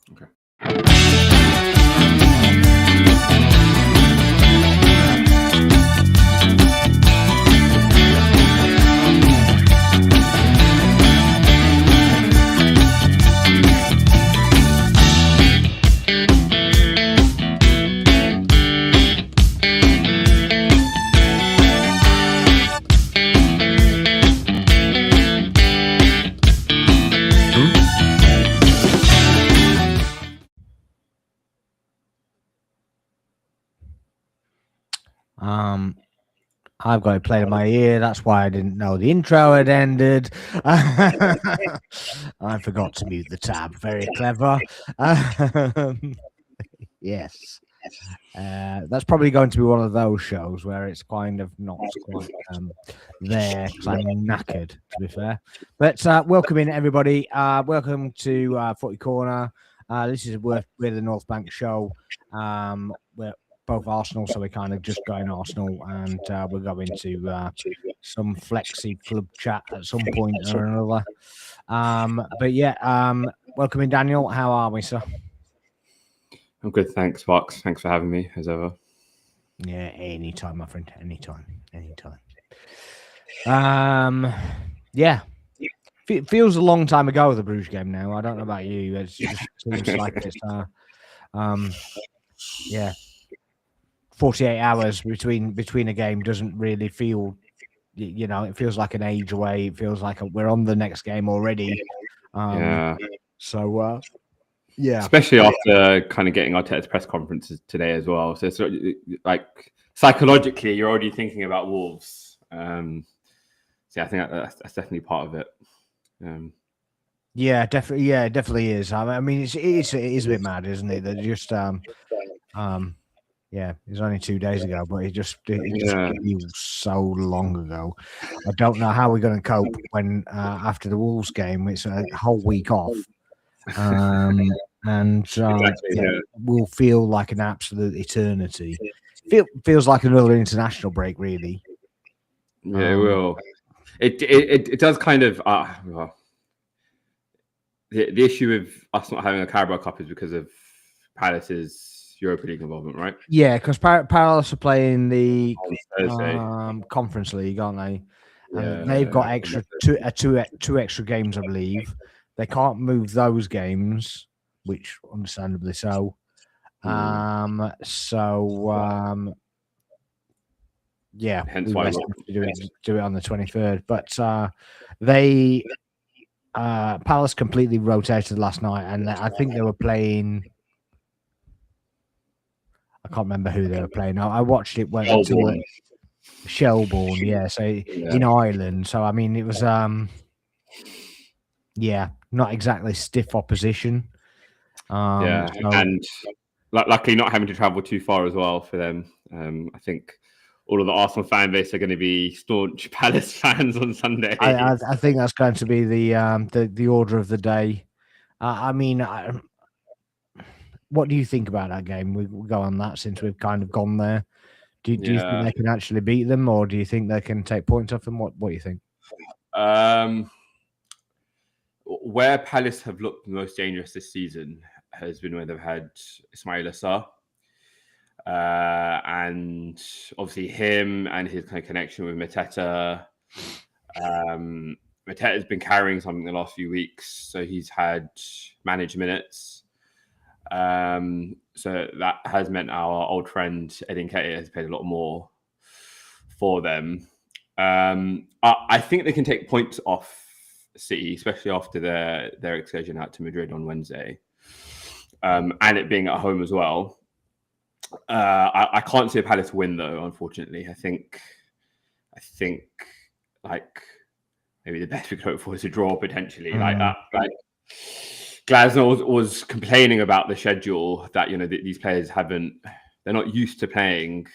Okay. I've got it played in my ear. That's why I didn't know the intro had ended. I forgot to mute the tab. Very clever. Yes. That's probably going to be one of those shows where it's kind of not quite there because I'm knackered, to be fair. But welcome in, everybody. Welcome to Footy Corner. This is we're the North Bank show. We're both Arsenal, so we're kind of just going Arsenal, and we're going to some flexi club chat at some point or another. But yeah, welcome in, Daniel. How are we, sir? I'm good, thanks, Fox. Thanks for having me, as ever. Yeah, anytime, my friend. Anytime. Yeah. Feels a long time ago, the Brugge game now. I don't know about you. It just seems like it's, yeah, 48 hours between a game doesn't really feel, it feels like an age away. It feels like we're on the next game already. Yeah. So, yeah. Especially after kind of getting Arteta's press conferences today as well. So it's like psychologically, you're already thinking about Wolves. So yeah, I think that's definitely part of it. Yeah, definitely. Yeah, it definitely is. I mean, it is a bit mad, isn't it? That just yeah, it was only 2 days ago, but it just feels so long ago. I don't know how we're going to cope when after the Wolves game, it's a whole week off, and will feel like an absolute eternity. Feels like another international break, really. Yeah, it will. It does kind of. Well, the issue with us not having a Carabao Cup is because of Palace's Europa League involvement, right? Yeah, because Palace are playing the Conference League, aren't they? And they've got two extra games, I believe. They can't move those games, which understandably so. Yeah, hence why do it on the 23rd. But Palace completely rotated last night, and I think they were playing. I can't remember who they were playing. I watched it when Shelbourne, yeah. So in Ireland. So I mean, it was yeah, not exactly stiff opposition. And luckily not having to travel too far as well for them. I think all of the Arsenal fan base are going to be staunch Palace fans on Sunday. I think that's going to be the order of the day. I mean, what do you think about that game? We'll go on that since we've kind of gone there. Do you think they can actually beat them, or do you think they can take points off them? What do you think? Where Palace have looked most dangerous this season has been when they've had Ismail Assar. And obviously him and his kind of connection with Mateta. Mateta's been carrying something the last few weeks, so he's had managed minutes. So that has meant our old friend Ed Nketiah has played a lot more for them. I think they can take points off City, especially after their excursion out to Madrid on Wednesday, and it being at home as well. I can't see a Palace win though, unfortunately. I think like maybe the best we could hope for is a draw potentially. Like Glasner was complaining about the schedule that these players they're not used to playing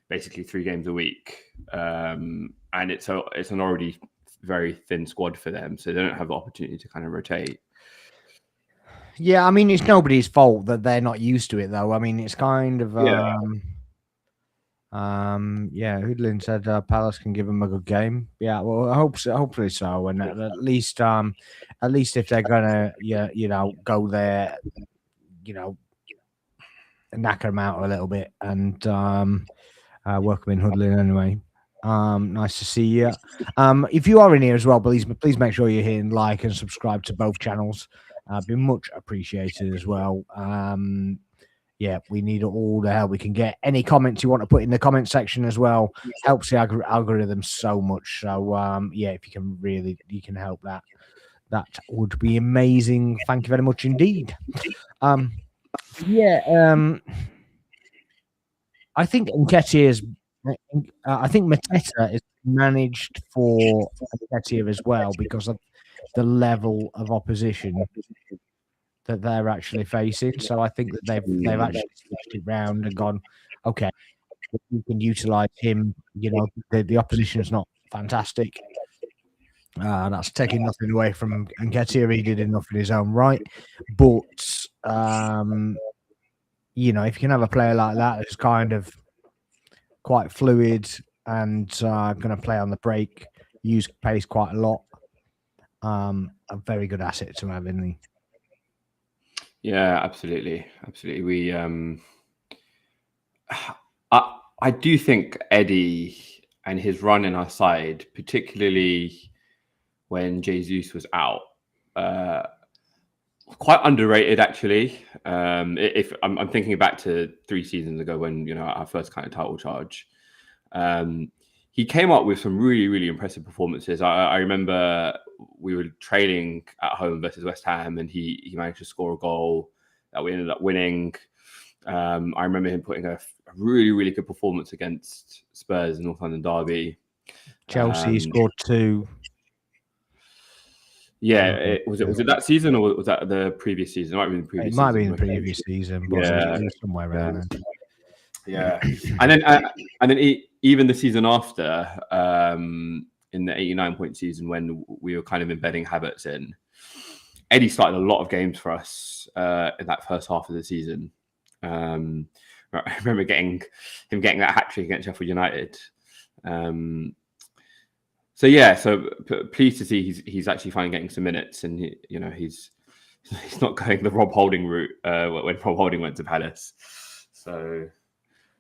basically 3 games a week, and it's an already very thin squad for them, so they don't have the opportunity to kind of rotate. Yeah, I mean, it's nobody's fault that they're not used to it, though. I mean, it's kind of Hoodlin said Palace can give them a good game. Yeah, well, I hope so. Hopefully so, and at least if they're gonna go there knacker them out a little bit and welcome in Hoodlin anyway. Nice to see you. If you are in here as well, please make sure you're hitting like and subscribe to both channels. Be much appreciated as well. Yeah, we need all the help we can get. Any comments you want to put in the comment section as well helps the algorithm so much. So yeah, if you can help that would be amazing. Thank you very much indeed. I think I think Mateta is managed for Nketiah as well because of the level of opposition that they're actually facing. So I think that they've actually switched it round and gone, okay, we can utilize him. The opposition is not fantastic. That's taking nothing away from Nketiah. He did enough in his own right, but if you can have a player like that that's kind of quite fluid and going to play on the break, use pace quite a lot, a very good asset to have, isn't he? Yeah, absolutely. We, I do think Eddie and his run in our side, particularly when Jesus was out, quite underrated actually. If I'm thinking back to 3 seasons ago when our first kind of title charge, he came up with some really, really impressive performances. I remember we were trailing at home versus West Ham, and he managed to score a goal that we ended up winning. I remember him putting a really, really good performance against Spurs in North London derby. Chelsea scored 2. Yeah, was it that season or was that the previous season? It might have been the previous. It might be the previous season, but it was somewhere around there. Yeah, and then even the season after, in the 89-point season when we were kind of embedding habits in, Eddie started a lot of games for us in that first half of the season. I remember getting that hat-trick against Sheffield United. So pleased to see he's actually finally getting some minutes, and he's not going the Rob Holding route when Rob Holding went to Palace. So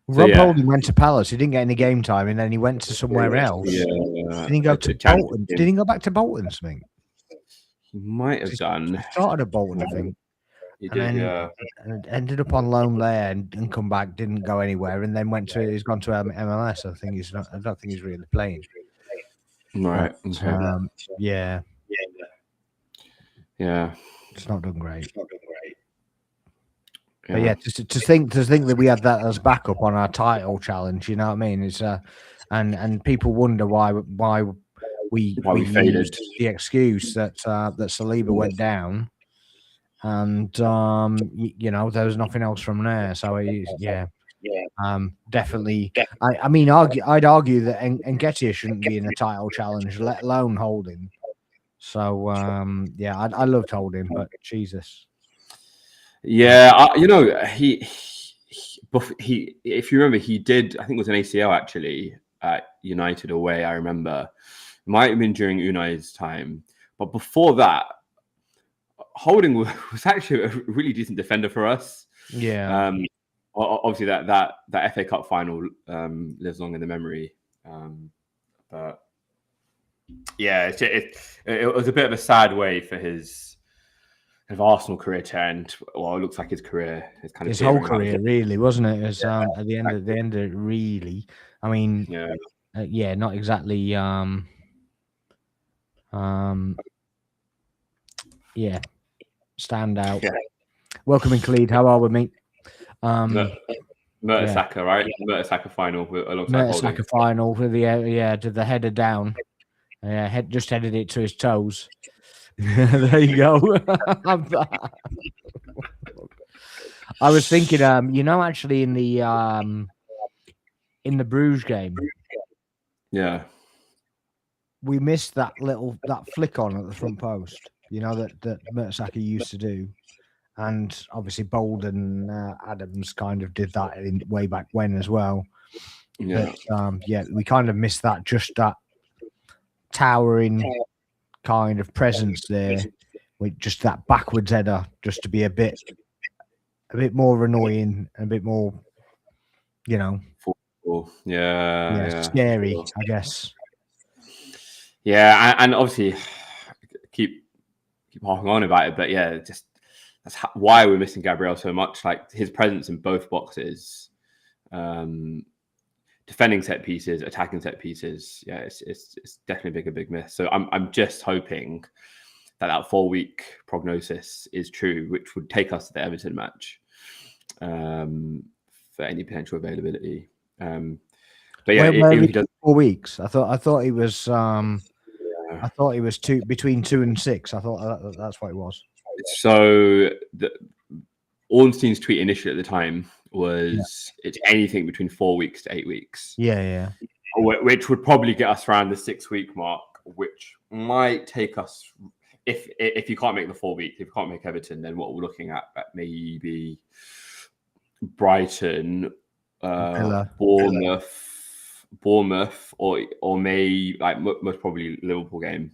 Rob Holding went to Palace. He didn't get any game time, and then he went to somewhere else. Yeah, didn't he go to Bolton? Did he go back to Bolton? Something he might have done. He started at Bolton, I think. He did, and ended up on loan there and come back. Didn't go anywhere, and then he's gone to MLS. I don't think he's really playing. Right. But, yeah. It's not done great. But yeah, to think that we had that as backup on our title challenge, you know what I mean? It's and people wonder why we faded. The excuse that Saliba went down, and there was nothing else from there. So definitely. I'd argue that Nketiah shouldn't be in a title challenge, let alone Holding. So I loved Holding, but Jesus. Yeah, he if you remember, he did. I think it was an ACL actually at United away. I remember it might have been during Unai's time, but before that, Holding was actually a really decent defender for us. Yeah. Obviously, that FA Cup final lives long in the memory. But yeah, it was a bit of a sad way for his Arsenal career to end. Well, it looks like his whole career, really, wasn't it? As at the end of it, really. I mean, not exactly. Stand out. Yeah. Welcome in, Khalid. How are we, mate? Mertesacker, right? Mertesacker final alongside Holding. Mertesacker final with did the header down. Just headed it to his toes. There you go. I was thinking, actually in the Brugge game, we missed that flick on at the front post. That Mertesacker used to do, and obviously Bold and Adams kind of did that way back when as well. Yeah, but, we kind of missed that. Just that towering kind of presence there with just that backwards header, just to be a bit a bit more annoying, a bit more, Yeah, scary, sure. I guess. Yeah, and obviously keep harping on about it, but yeah, just that's why we're missing Gabriel so much. Like his presence in both boxes, defending set pieces, attacking set pieces. Yeah, it's definitely a big miss. So I'm just hoping that 4-week prognosis is true, which would take us to the Everton match for any potential availability. But yeah, Where if he does 4 weeks. I thought he was. I thought he was between 2 and 6. I thought that's what it was. So Ornstein's tweet initially at the time was it's anything between 4 weeks to 8 weeks. Yeah. Which would probably get us around the 6-week mark, which might take us if you can't make the 4 weeks, if you can't make Everton, then what we're looking at maybe Brighton, Bournemouth, or maybe like most probably Liverpool game,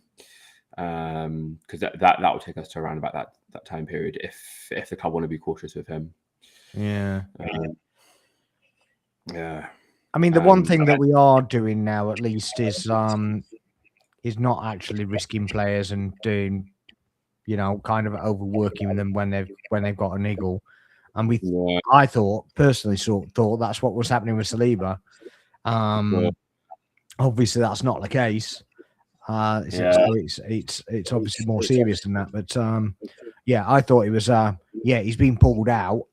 because that will take us to around about that time period if the club want to be cautious with him. Yeah. Yeah. I mean, the one thing that we are doing now, at least, is not actually risking players and doing, kind of overworking them when they've got a niggle. And I personally thought that's what was happening with Saliba. Obviously, that's not the case. It's obviously more serious than that. But I thought it was. He's been pulled out.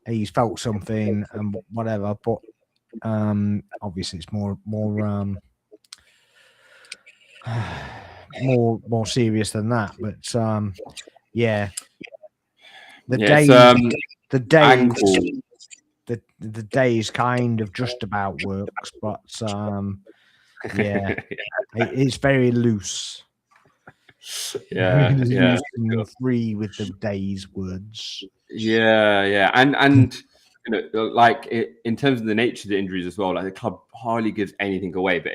He's felt something and whatever. But obviously, it's more serious than that. But the days kind of just about works, but it's very loose. Loose and free with the day's words. And like in terms of the nature of the injuries as well, like the club hardly gives anything away, but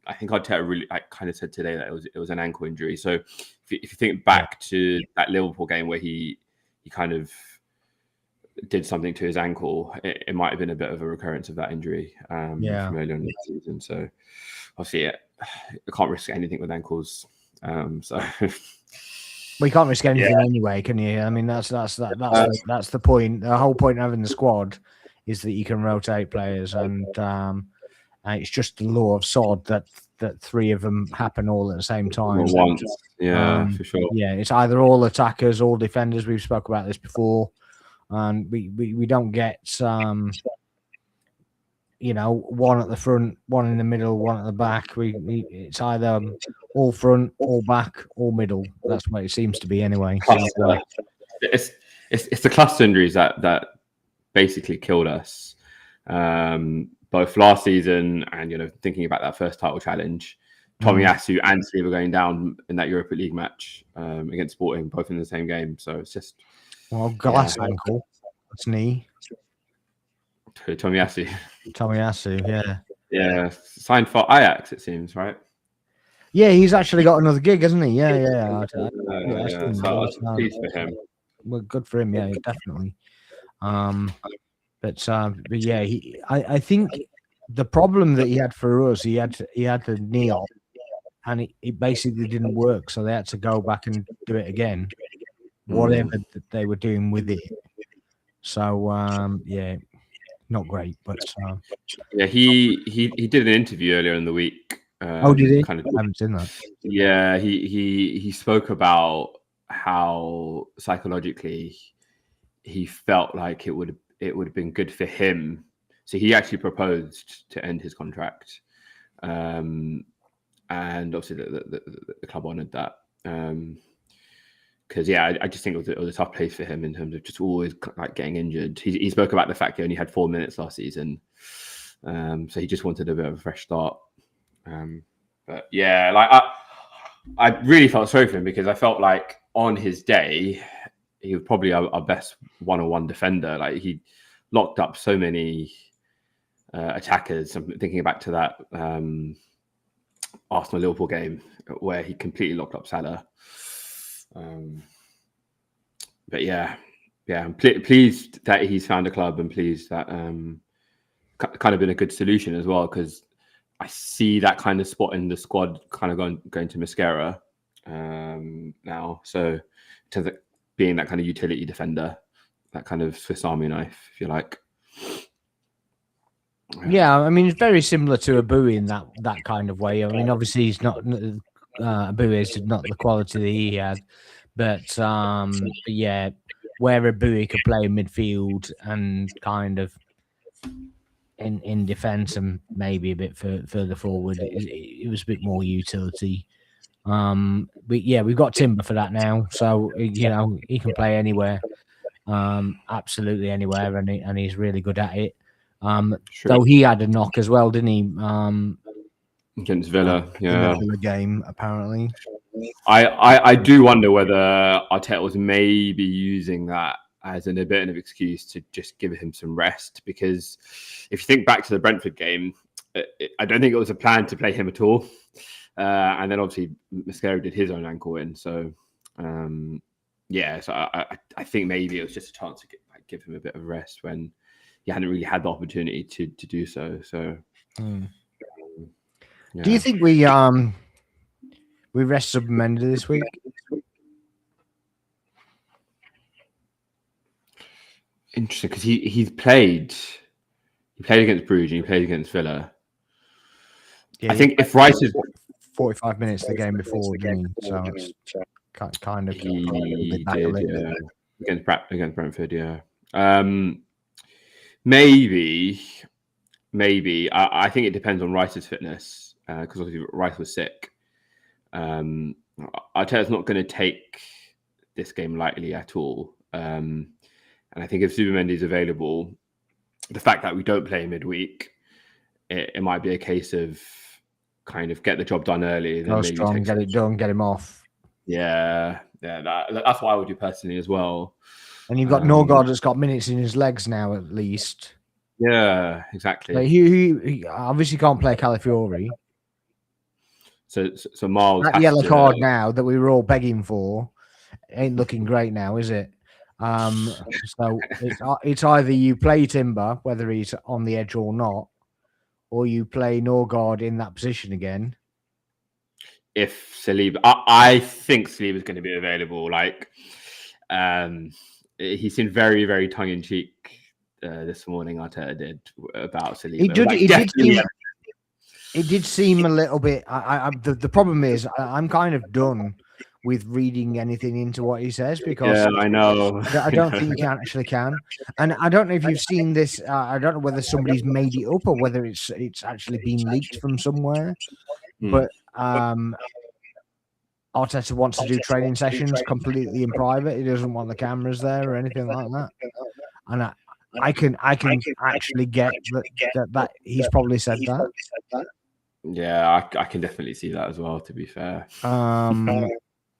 I think Arteta really kind of said today that it was an ankle injury. So if you think back to that Liverpool game where he kind of did something to his ankle, it might have been a bit of a recurrence of that injury from earlier in the season. So obviously, I can't risk anything with ankles. So we can't risk anything anyway, can you? I mean, that's the point. The whole point of having the squad is that you can rotate players, and it's just the law of sod that 3 of them happen all at the same time. At once. For sure. Yeah, it's either all attackers, all defenders. We've spoke about this before, and we don't get one at the front, one in the middle, one at the back. It's either all front, all back, all middle. That's what it seems to be anyway. It's the cluster injuries that basically killed us, both last season and thinking about that first title challenge. Tomiyasu and Saliba going down in that Europa League match against Sporting, both in the same game. So it's just glass ankle, that's knee. Tomiyasu, yeah, signed for Ajax, it seems, right? Yeah, he's actually got another gig, hasn't he? Yeah. So pleased for him. Well, good for him, yeah, definitely. But yeah, I think the problem that he had for us, he had to kneel, and it basically didn't work, so they had to go back and do it again, whatever they were doing with it. So not great, but he did an interview earlier in the week. Did he? I haven't seen that. Yeah, he spoke about how psychologically he felt like it would have been good for him. So he actually proposed to end his contract, and obviously the club honoured that. Because I just think it was a tough place for him in terms of just always like getting injured. He spoke about the fact he only had 4 minutes last season, so he just wanted a bit of a fresh start. But yeah, like I really felt sorry for him because I felt like on his day he was probably our best one-on-one defender. Like he locked up so many attackers. I'm thinking back to that Arsenal-Liverpool game where he completely locked up Salah. But yeah, yeah, I'm pleased that he's found a club, and pleased that kind of been a good solution as well, because I see that kind of spot in the squad kind of going to Mascara now. So in terms of being that kind of utility defender, that kind of Swiss Army knife, if you like. Yeah, I mean, it's very similar to Abui in that kind of way. I mean, obviously he's not Abui is not the quality that he had, but yeah, where Abui could play in midfield and kind of in defence and maybe a bit further forward, it was a bit more utility. But yeah, we've got Timber for that now, so you know he can play anywhere, absolutely anywhere, and he's really good at it. Though he had a knock as well, didn't he? Against Villa, in the Villa game, apparently. I do wonder whether Arteta was maybe using that as a bit of excuse to just give him some rest, because if you think back to the Brentford game, I don't think it was a plan to play him at all. And then obviously Mascara did his own ankle in. So, yeah, so I think maybe it was just a chance to give him a bit of rest when he hadn't really had the opportunity to do so. So, yeah. Do you think we rest Sublimendy this week? Interesting, because he played against Brugge and he played against Villa. Yeah, I think if Rice is 45 minutes the game before, didn't he? So it's kind of he did, yeah. Against Brentford, yeah. Maybe. I think it depends on Rice's fitness, because obviously Rice was sick. Arteta's not going to take this game lightly at all. And I think if Sublimendy is available, the fact that we don't play midweek, it might be a case of kind of get the job done early. Go strong, get it done, get him off. Yeah. That's what I would do personally as well. And you've got Norgard that's got minutes in his legs now, at least. Yeah, exactly. Like he obviously can't play Calafiori. So Miles, that yellow card now that we were all begging for ain't looking great now, is it? So it's either you play Timber, whether he's on the edge or not, or you play Norgard in that position again. If Saliba, I think Saliba is going to be available. Like, he seemed very, very tongue in cheek this morning. Arteta did about Saliba. It did seem a little bit. The problem is I'm kind of done with reading anything into what he says, because I know I don't think you actually can. And I don't know if you've seen this. I don't know whether somebody's made it up or whether it's actually been leaked from somewhere. But Arteta wants to do training sessions completely in private. He doesn't want the cameras there or anything like that. And I can actually get that he's probably said that. Yeah, I can definitely see that as well, to be fair.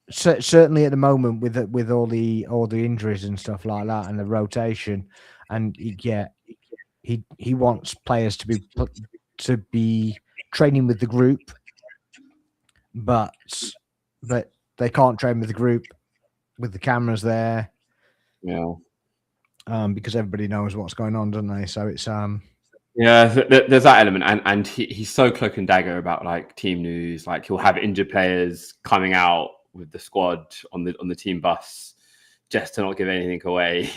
Certainly at the moment with all the injuries and stuff like that and the rotation, and he wants players to be training with the group, but they can't train with the group with the cameras there. Yeah. Because everybody knows what's going on, don't they? So it's yeah, there's that element, and he's so cloak and dagger about like team news. Like he'll have injured players coming out with the squad on the team bus just to not give anything away.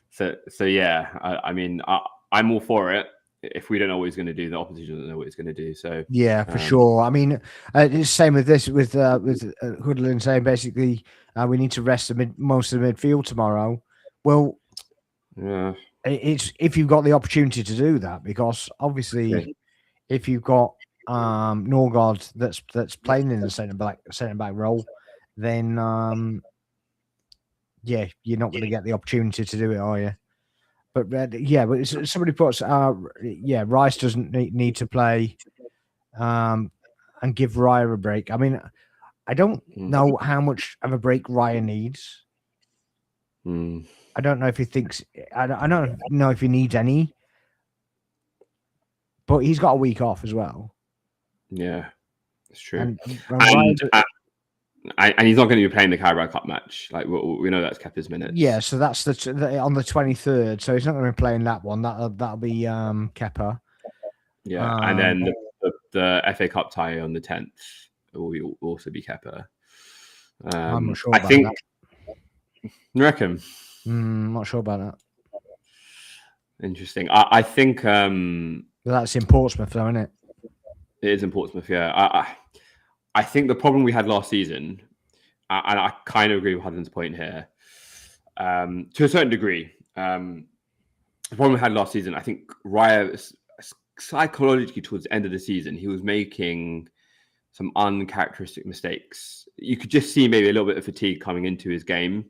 So yeah, I mean, I'm all for it. If we don't know what he's going to do, the opposition doesn't know what he's going to do. So yeah, for sure. I mean, it's the same with this with Hoodlin saying basically we need to rest most of the midfield tomorrow. Well, yeah, it's if you've got the opportunity to do that, because obviously if you've got Norgard that's playing in the centre back role, then yeah, you're not going to get the opportunity to do it, are you? But but somebody puts Rice doesn't need to play and give Raya a break. I mean, I don't know how much of a break Raya needs. I don't know if he thinks. I don't know if he needs any. But he's got a week off as well. Yeah, it's true. And and he's not going to be playing the Carabao Cup match. Like we know that's Kepa's minutes. Yeah, so that's on the 23rd. So he's not going to be playing that one. That'll be Kepa. Yeah, and then the FA Cup tie on the 10th will also be Kepa. I'm not sure about that. You reckon? Not sure about that. Interesting. I think that's in Portsmouth, though, isn't it? It is in Portsmouth. Yeah, I think the problem we had last season, and I kind of agree with Hudden's point here, to a certain degree. The problem we had last season, I think Raya, psychologically towards the end of the season, he was making some uncharacteristic mistakes. You could just see maybe a little bit of fatigue coming into his game.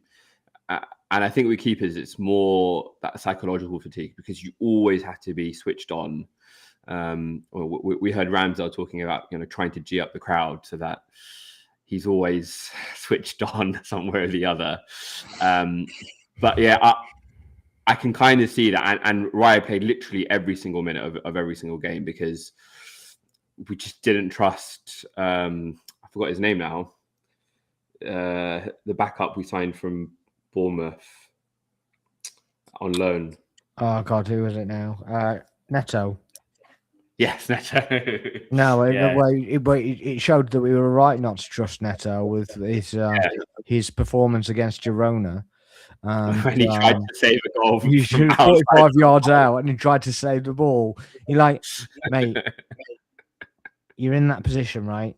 And I think with keepers, it's more that psychological fatigue because you always have to be switched on. We heard Ramsdale talking about, trying to G up the crowd so that he's always switched on somewhere or the other. But yeah, I can kind of see that. And Raya played literally every single minute of every single game because we just didn't trust. I forgot his name now. The backup we signed from Bournemouth on loan. Oh God, who was it now? Neto. Yes, Neto. No, it showed that we were right not to trust Neto with his performance against Girona. When he tried to save a goal from 45 yards out, and he tried to save the ball. You're like, mate, you're in that position, right?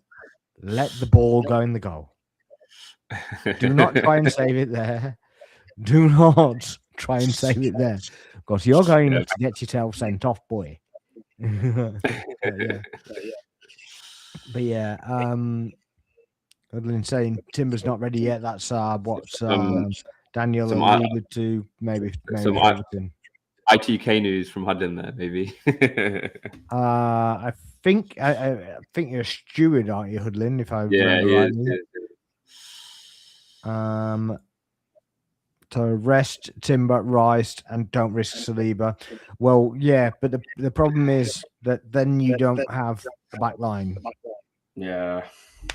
Let the ball go in the goal. Do not try and save it there. Do not try and save it there, because you're going to get yourself sent off, boy. But yeah, saying Timber's not ready yet. That's what Daniel alluded to. Maybe some ITK news from Hudden there, maybe. I think you're a steward, aren't you, Hudlin? If I remember rightly. To rest Timber, Rice, and don't risk Saliba. Well, yeah, but the problem is that then you don't have a back line. Yeah.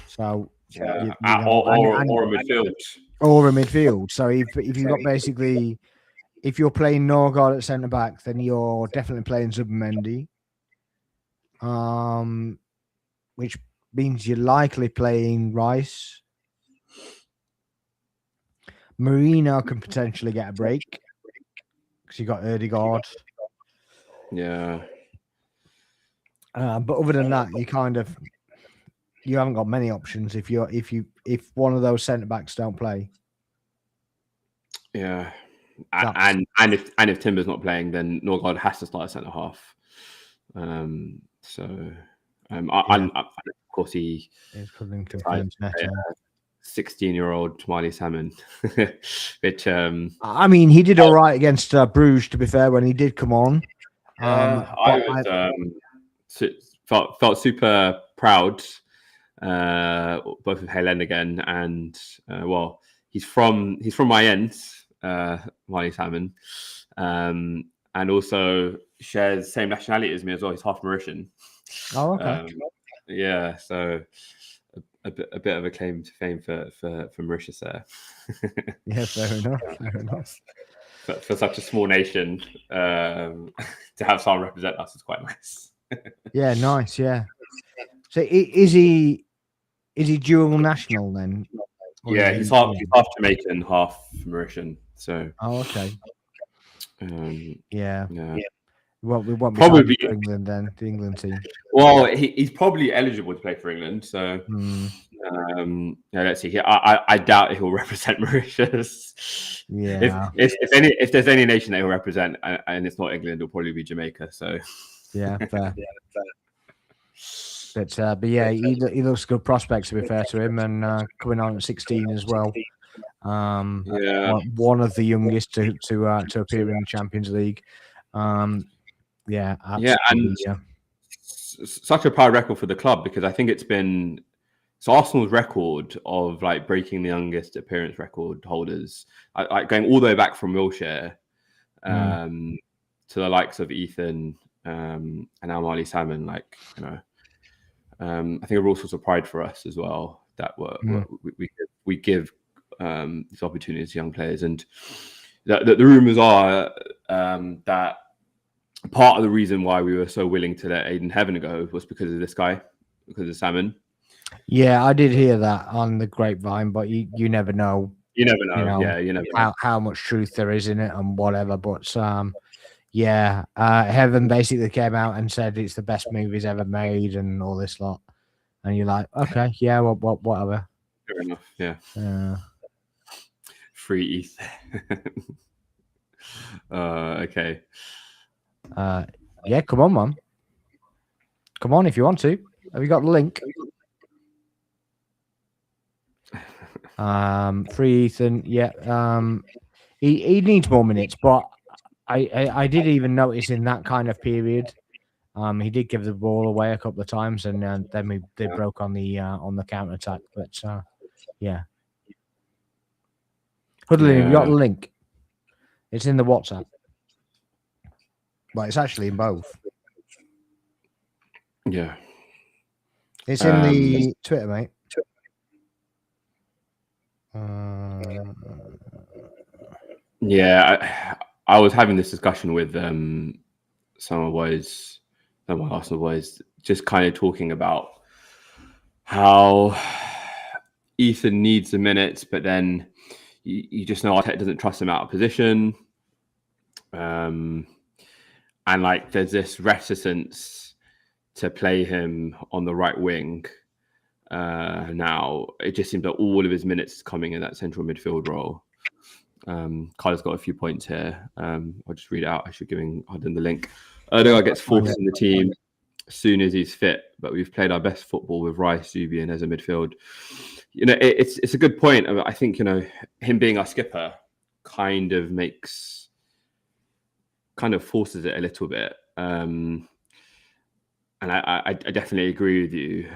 So or a midfield. Or a midfield. So if you've got basically, if you're playing Norgard at centre back, then you're definitely playing Zubimendi. Which means you're likely playing Rice. Marino can potentially get a break because you got Erdegaard. Yeah. But other than that, you haven't got many options if one of those centre backs don't play. Yeah. And if Timber's not playing, then Norgard has to start at centre half. Of course he is 16-year-old Tamale Salmon, which I mean, he did all right against Bruges. To be fair, when he did come on, I felt super proud, both of Helen again, and he's from Mayence, Marley Salmon, and also shares the same nationality as me as well. He's half Mauritian. Oh, okay. Yeah, so a bit of a claim to fame for Mauritius there. Yeah, fair enough. For such a small nation, to have someone represent us is quite nice. Yeah, nice. Yeah. So is he dual national then? Yeah, he's half Jamaican, half Mauritian. So. Oh, okay. Yeah. Well, we won't probably be for England then, the England team. Well, he's probably eligible to play for England. So, let's see here. I doubt he'll represent Mauritius. Yeah. If there's any nation that he'll represent, and it's not England, it'll probably be Jamaica. So. Yeah, fair. But yeah, he looks good prospects, to be fair to him, and coming on at 16 as well. One of the youngest to appear in the Champions League. Yeah, absolutely. Yeah, and such a proud record for the club, because I think it's Arsenal's record of like breaking the youngest appearance record holders, like going all the way back from Wilshere to the likes of Ethan and now Marley Salmon. Like, I think a real source of pride for us as well that we give these opportunities to young players, and the rumours are that part of the reason why we were so willing to let Aiden Heaven go was because of this guy, because of Salmon. Yeah, I did hear that on the grapevine, but you never know. You never know. Yeah, you never know how much truth there is in it and whatever. But Heaven basically came out and said it's the best move he's ever made and all this lot. And you're like, okay, yeah, whatever. Fair enough. Yeah. Free ETH. Okay. Yeah, come on, man. Come on if you want to. Have you got the link? Free Ethan. Yeah. He needs more minutes, but I did even notice in that kind of period, he did give the ball away a couple of times, and then they broke on the counter attack. But yeah. Hoodlin, have you got the link? It's in the WhatsApp. Well, it's actually in both. Yeah. It's in the Twitter, mate. Yeah, I was having this discussion with some of my Arsenal boys, just kind of talking about how Ethan needs the minutes, but then you just know Arteta doesn't trust him out of position. And like there's this reticence to play him on the right wing. Now it just seems that all of his minutes is coming in that central midfield role. Kyle's got a few points here. I'll just read it out. I should give Hudden the link. Erdogan gets forced in the team as soon as he's fit, but we've played our best football with Rice, Zubi, and as a midfield. You know, it's a good point. I think, you know, him being our skipper kind of forces it a little bit. And I definitely agree with you.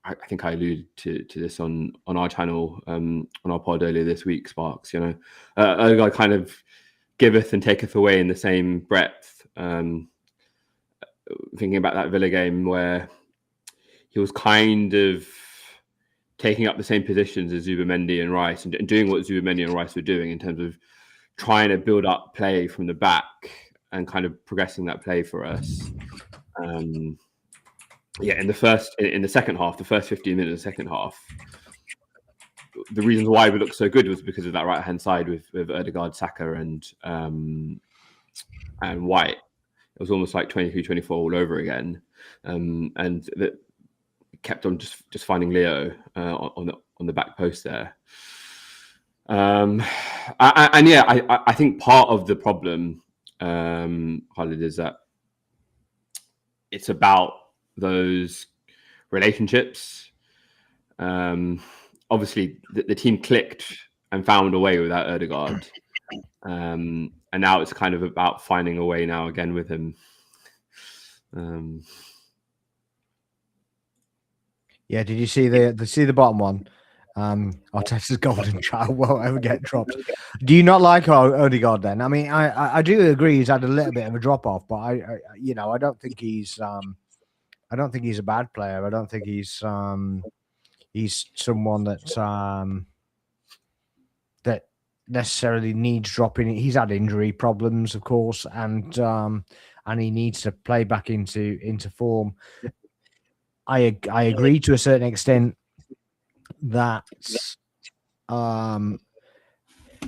I think I alluded to this on our channel, on our pod earlier this week, Sparks. You know, Erdogan kind of giveth and taketh away in the same breath. Thinking about that Villa game where he was kind of taking up the same positions as Zubimendi and Rice and doing what Zubimendi and Rice were doing in terms of trying to build up play from the back and kind of progressing that play for us. In the second half, the first 15 minutes of the second half, the reasons why we looked so good was because of that right hand side with Ødegaard, Saka, and White. It was almost like 23-24 all over again, and that kept on just finding Leo on the back post there. I think part of the problem, Khalid, is that it's about those relationships. Obviously, the team clicked and found a way without Ødegaard. And now it's kind of about finding a way now again with him. Yeah, did you see the bottom one? Arteta's golden child won't ever get dropped. Do you not like Ødegaard then? I mean, I do agree he's had a little bit of a drop off, but I don't think he's a bad player. I don't think he's someone that that necessarily needs dropping. He's had injury problems, of course, and he needs to play back into form. I agree to a certain extent that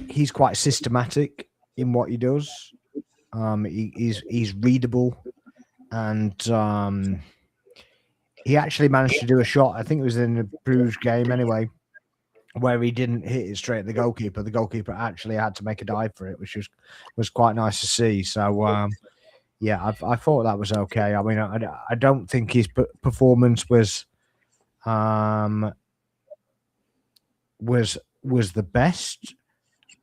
he's quite systematic in what he does. He's readable, and he actually managed to do a shot. I think it was in the Brugge game anyway, where he didn't hit it straight at the goalkeeper. The goalkeeper actually had to make a dive for it, which was quite nice to see. So I thought that was okay. I mean, I don't think his performance was the best,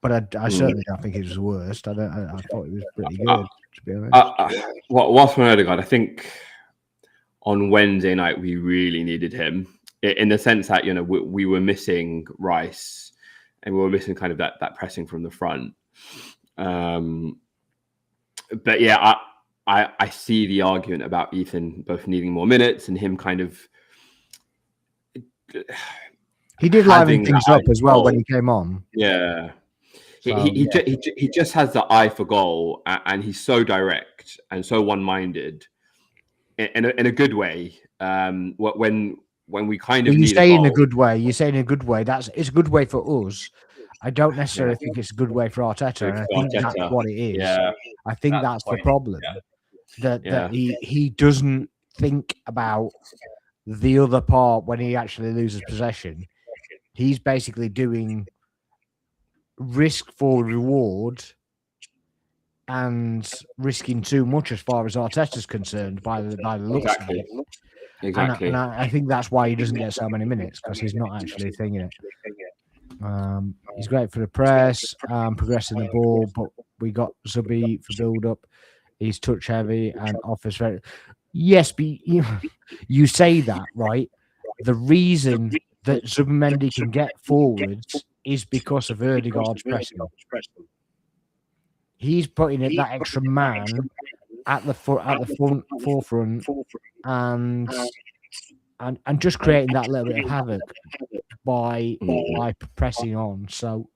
but I certainly don't think it was the worst. I thought it was pretty good, to be honest. Whilst on Ødegaard, I think on Wednesday night we really needed him in the sense that, you know, we were missing Rice and we were missing kind of that pressing from the front. But yeah, I see the argument about Ethan both needing more minutes and him kind of He did liven having things that up eye as for well goal. when he came on. Yeah. So, He just has the eye for goal, and he's so direct and so one-minded in a good way. When we kind of you need a say in a goal, good way. You say in a good way. It's a good way for us. I don't necessarily think it's a good way for Arteta, and I think that's what it is. Yeah, I think that's the problem. Yeah. That he doesn't think about the other part when he actually loses possession. He's basically doing risk for reward and risking too much as far as Arteta's concerned by the looks of it. Exactly. And I think that's why he doesn't get so many minutes, because he's not actually thinking it. He's great for the press, progressing the ball, but we got Zubi for build up. He's touch heavy and offers very. Yes, but you say that, right? The reason that Zubimendi can get forwards is because of Ødegaard's pressing. He's putting it that extra man at the forefront, and just creating that little bit of havoc by pressing on. So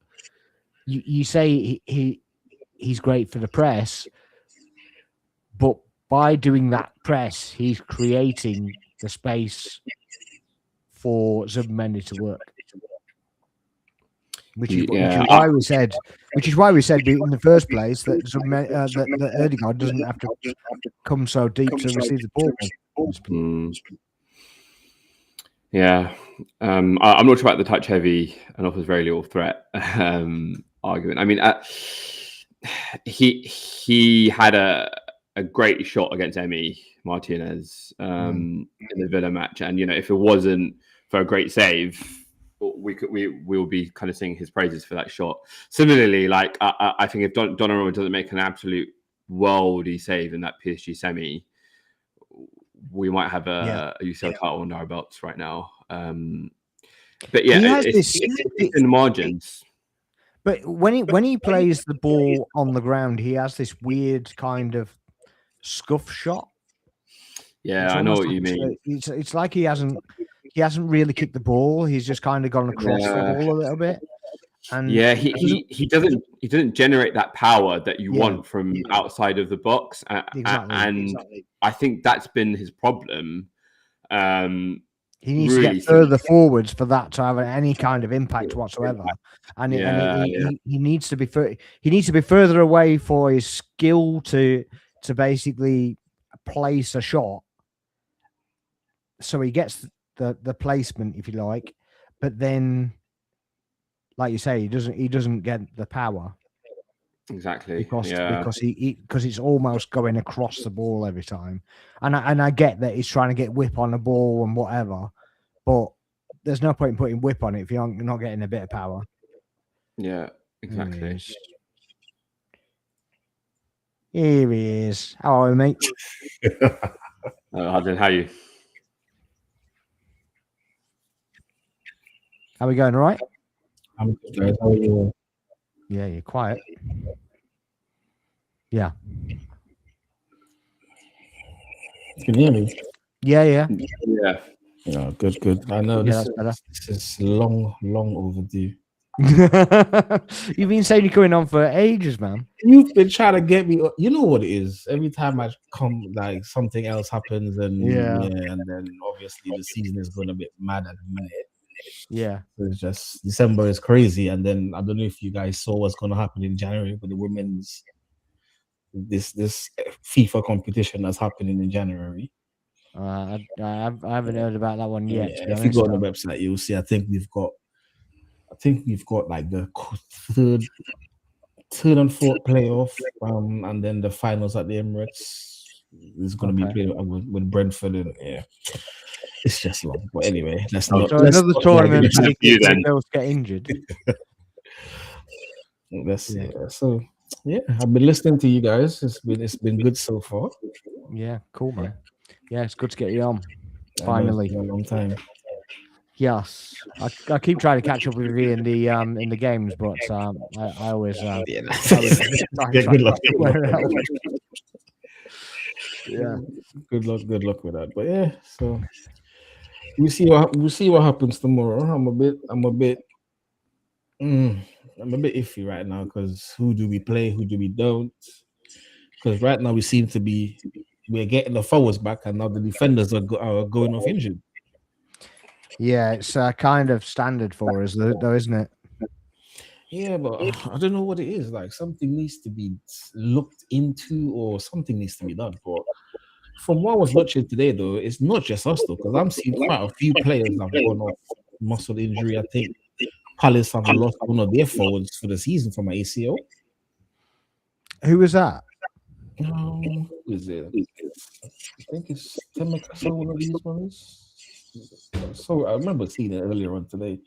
you say he's great for the press, but by doing that press, he's creating the space for Zubimendi to work. Which is why we said in the first place that that Ødegaard doesn't have to come so deep to receive the ball. Yeah, I'm not sure about the touch heavy and offers very little threat argument. I mean, he had a great shot against Emi Martinez in the Villa match, and if it wasn't for a great save, we'll be kind of singing his praises for that shot. Similarly, like I think if Donnarumma doesn't make an absolute worldy save in that PSG semi, we might have a UCL title under our belts right now. But yeah, it's in the margins. But when he plays the ball on the ground, he has this weird kind of scuff shot. Yeah, I know what you mean. It's like he hasn't really kicked the ball. He's just kind of gone across the ball a little bit. And he doesn't generate that power that you want from outside of the box. Exactly. I think that's been his problem. He needs to get further forwards for that to have any kind of impact whatsoever. And he needs to be further away for his skill to basically place a shot. So he gets the placement, if you like, but then, like you say, he doesn't get the power. Exactly. Because it's almost going across the ball every time. And I get that he's trying to get whip on the ball and whatever, but there's no point in putting whip on it if you're not getting a bit of power. Yeah, exactly. Here he is. How are you, mate? How are you? How we going, all right? I'm good, guys. How are you? Yeah, you're quiet. Yeah. Can you hear me? Yeah. Yeah, good. I know this is long overdue. You've been saying you're coming on for ages, man. You've been trying to get me. You know what it is. Every time I come, like something else happens, and and then obviously the season is going a bit mad at the minute. Yeah, it's just December is crazy, and then I don't know if you guys saw what's going to happen in January with the women's this FIFA competition that's happening in January. I haven't heard about that one yet. Yeah, if you go on the website, you'll see. I think we've got like the third and fourth playoff, and then the finals at the Emirates is going to be played with Brentford, and it's just long. But anyway, let's not. So another tournament. Girls get injured. So I've been listening to you guys. It's been good so far. Yeah, cool, man. Yeah, it's good to get you on. Finally, a long time. Yes, I keep trying to catch up with you in the games, but I always good luck. Yeah, good luck with that. But so we see what happens tomorrow. I'm a bit iffy right now because who do we play? Who do we don't? Because right now we're getting the forwards back, and now the defenders are going off injured. Yeah, it's kind of standard for us, though, isn't it? Yeah, but I don't know what it is. Like something needs to be looked into, or something needs to be done. But from what I was watching today, though, it's not just us though, because I'm seeing quite a few players have gone off muscle injury. I think Palace have lost one of their forwards for the season from an ACL. Who was that? Who is it? I think it's Temeka, one of these ones. So I remember seeing it earlier on today.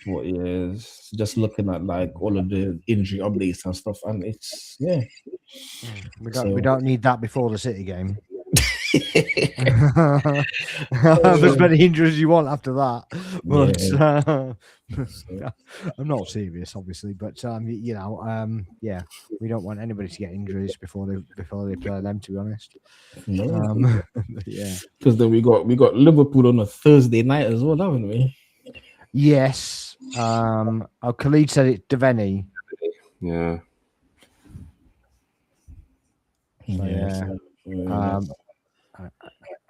What is just looking at like all of the injury updates and stuff, and it's we don't need that before the City game. Have as many injuries you want after that, but I'm not serious, obviously. But yeah, we don't want anybody to get injuries before they play them. To be honest, yeah. Because then we got Liverpool on a Thursday night as well, haven't we? Yes. Khalid said it's Devaney. Yeah. So, yeah.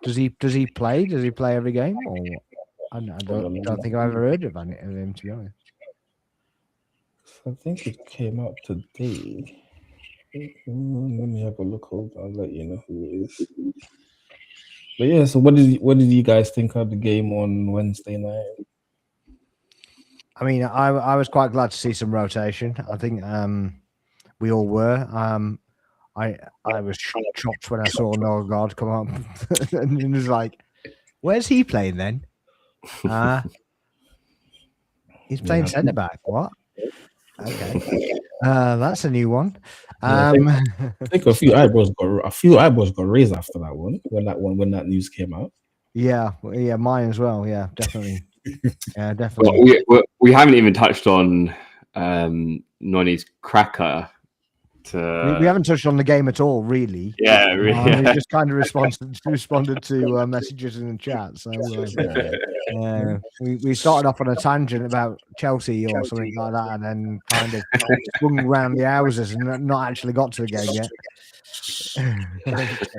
Does he play? Does he play every game? Or I don't think I've ever heard of him, to be honest. I think it came out today. Let me have a look. Hold on, I'll let you know who it is. But yeah, so what did you guys think of the game on Wednesday night? I mean, I was quite glad to see some rotation. I think we all were. I was shocked when I saw Noel God come up, and it was like, "Where's he playing then?" He's playing centre back. What? Okay, that's a new one. I think a few eyebrows got raised after that one when that news came out. Yeah, mine as well. Yeah, definitely. Yeah, definitely. Well, we haven't even touched on Noni's cracker. We haven't touched on the game at all, really. Yeah, really. We just kind of responded to messages in the chat. So we started off on a tangent about Chelsea or something like that, and then kind of swung around the houses and not actually got to the game yet.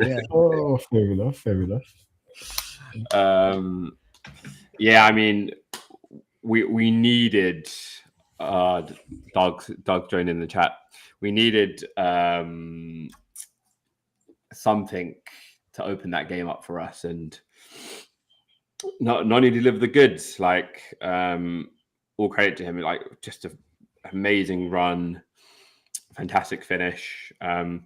Yeah. Oh, fair enough. Yeah, I mean, we needed Doug joined in the chat. We needed something to open that game up for us, and Noni delivered the goods. Like, all credit to him. Like, just an amazing run, fantastic finish. I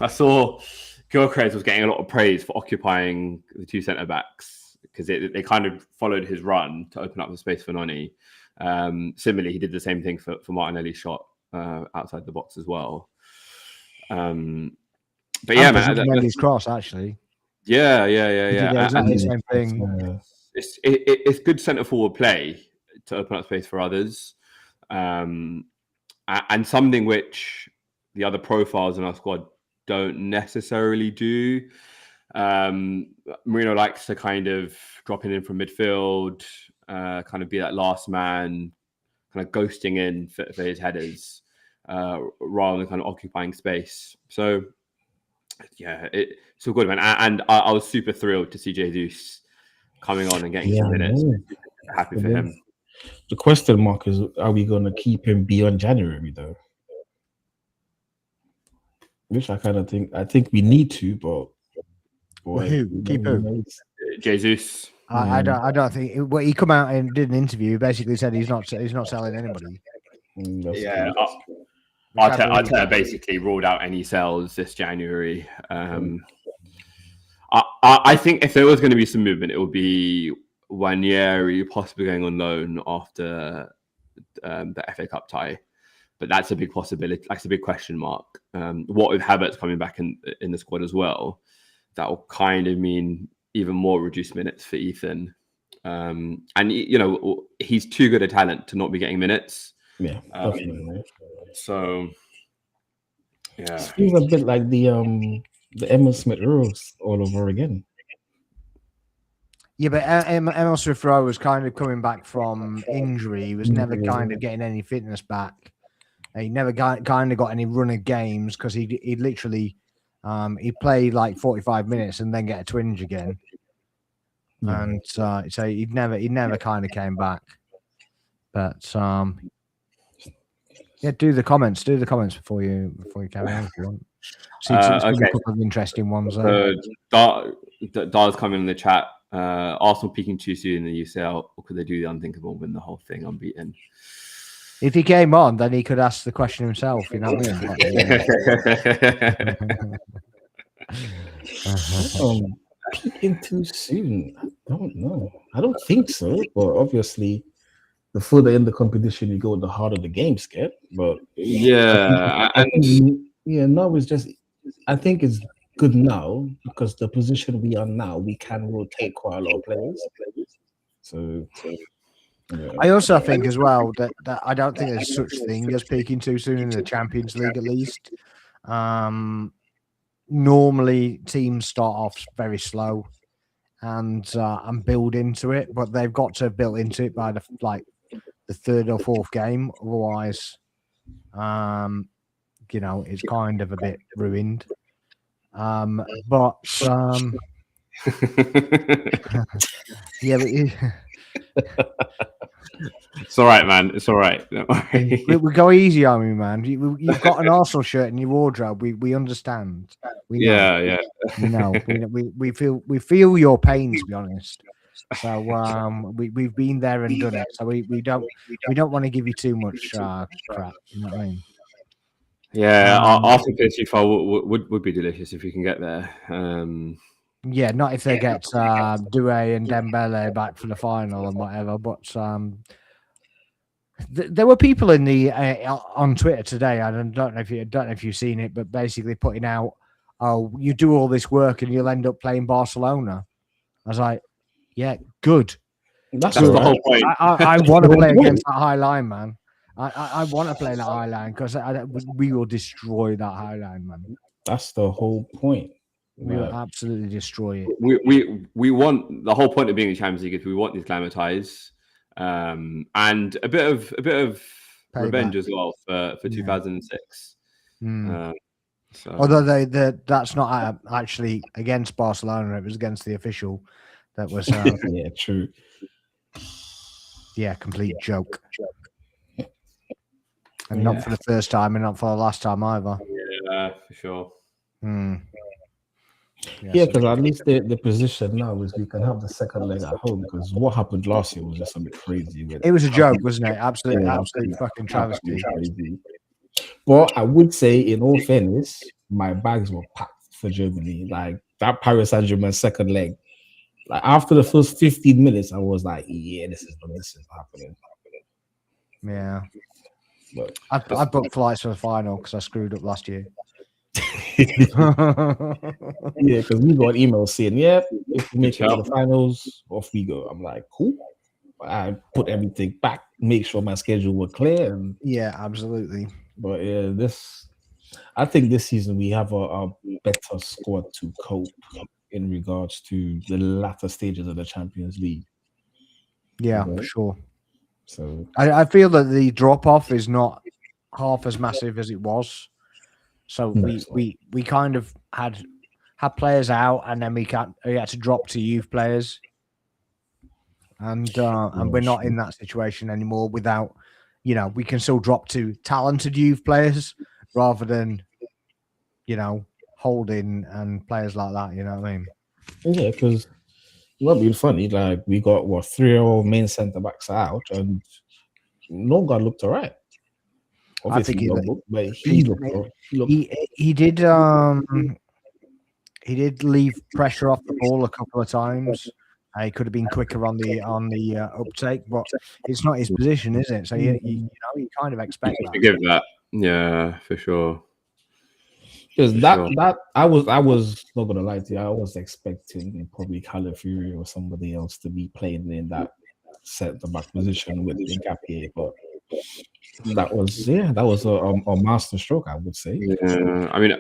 saw Gilchrist was getting a lot of praise for occupying the two centre backs because they kind of followed his run to open up the space for Noni. Similarly, he did the same thing for Martinelli's shot outside the box as well. But yeah, man, Martinelli's cross actually. Yeah. Exactly the same thing. It's good centre forward play to open up space for others, and something which the other profiles in our squad don't necessarily do. Marino likes to kind of drop in from midfield, kind of be that last man, kind of ghosting in for his headers, rather than kind of occupying space. So yeah, it's all good, man. And I was super thrilled to see Jesus coming on and getting some minutes. Happy for him. The question mark is: are we going to keep him beyond January, though? Which I kind of think. I think we need to, but keep who? Jesus. I don't think. Well, he come out and did an interview. Basically said he's not selling anybody. Yeah. Arteta basically ruled out any sales this January. I think if there was going to be some movement, it would be Wanyeri possibly going on loan after the FA Cup tie. But that's a big possibility. That's a big question mark. What with Havertz coming back in the squad as well, that will kind of mean even more reduced minutes for Ethan. And you know, he's too good a talent to not be getting minutes. Yeah, definitely. So yeah, it feels a bit like the Emma Smith Rose all over again. Yeah, but Emil Smith Rowe was kind of coming back from injury. He was never kind of getting any fitness back. He never kind of got any run of games because he literally he played like 45 minutes and then get a twinge again. Yeah. And so he never kind of came back. But yeah, do the comments before you carry on if you want. See, okay. A couple of interesting ones there. Dar's coming in the chat. Arsenal peaking too soon in the UCL, or could they do the unthinkable and win the whole thing unbeaten? If he came on, then he could ask the question himself. You know what I mean? Peaking too soon? I don't know. I don't think so. But obviously, the further in the competition you go, the harder the games get. But yeah, now it's just. I think it's good now because the position we are now, we can rotate quite a lot of players. So. Yeah. I also think as well that I don't think there's such thing as peaking too soon in the Champions League, at least. Normally teams start off very slow and build into it, but they've got to have built into it by the third or fourth game. Otherwise, it's kind of a bit ruined. But yeah, it's all right, man. It's all right. We go easy on you, man. You've got an Arsenal shirt in your wardrobe. We understand. We know. Yeah. You know, we feel your pain, to be honest. So we've been there and done it. So we don't want to give you too much crap. You know what I mean? Yeah, Arsenal PS4 would be delicious if you can get there. Yeah, not if they get Doué and Dembele back for the final and whatever. But there were people in the on Twitter today. I don't know if you've seen it, but basically putting out, "Oh, you do all this work and you'll end up playing Barcelona." I was like, "Yeah, good. That's the whole point. I want to play against that high line, man. I want to play that high line because we will destroy that high line, man. That's the whole point. We will absolutely destroy it. We want the whole point of being in Champions League is we want these glamour ties, and a bit of revenge as well for 2006. So. Although that's not actually against Barcelona, it was against the official. That was yeah, true. Yeah, complete joke. And not for the first time and not for the last time either. Yeah, for sure. Yeah, because at least the position now is we can have the second leg at home, because what happened last year was just a bit crazy. It was a joke, wasn't it? Absolutely fucking travesty. Crazy. But I would say, in all fairness, my bags were packed for Germany. Like that Paris Saint-Germain second leg. Like after the first 15 minutes, I was like, yeah, this is happening. Yeah. But I booked flights for the final because I screwed up last year. Yeah, because we got emails saying, yeah, if we make it to the finals, off we go. I'm like, cool. I put everything back, make sure my schedule was clear. And yeah, absolutely. But yeah, I think this season we have a better squad to cope in regards to the latter stages of the Champions League. Yeah, for sure. So I feel that the drop off is not half as massive as it was. So we kind of had players out, and then we had to drop to youth players, and we're not in that situation anymore. Without, we can still drop to talented youth players rather than, Holding and players like that. You know what I mean? Yeah, because what been funny, like we got 3 main centre backs out, and Norgard looked alright. Obviously, he did leave pressure off the ball a couple of times. He could have been quicker on the uptake, but it's not his position, is it? So you kind of expect that. Give that, yeah, for sure. Because that I was not gonna lie to you, I was expecting probably Calafiori or somebody else to be playing in that centre back position with Ngapié, but that was a master stroke, I would say. Yeah, I mean,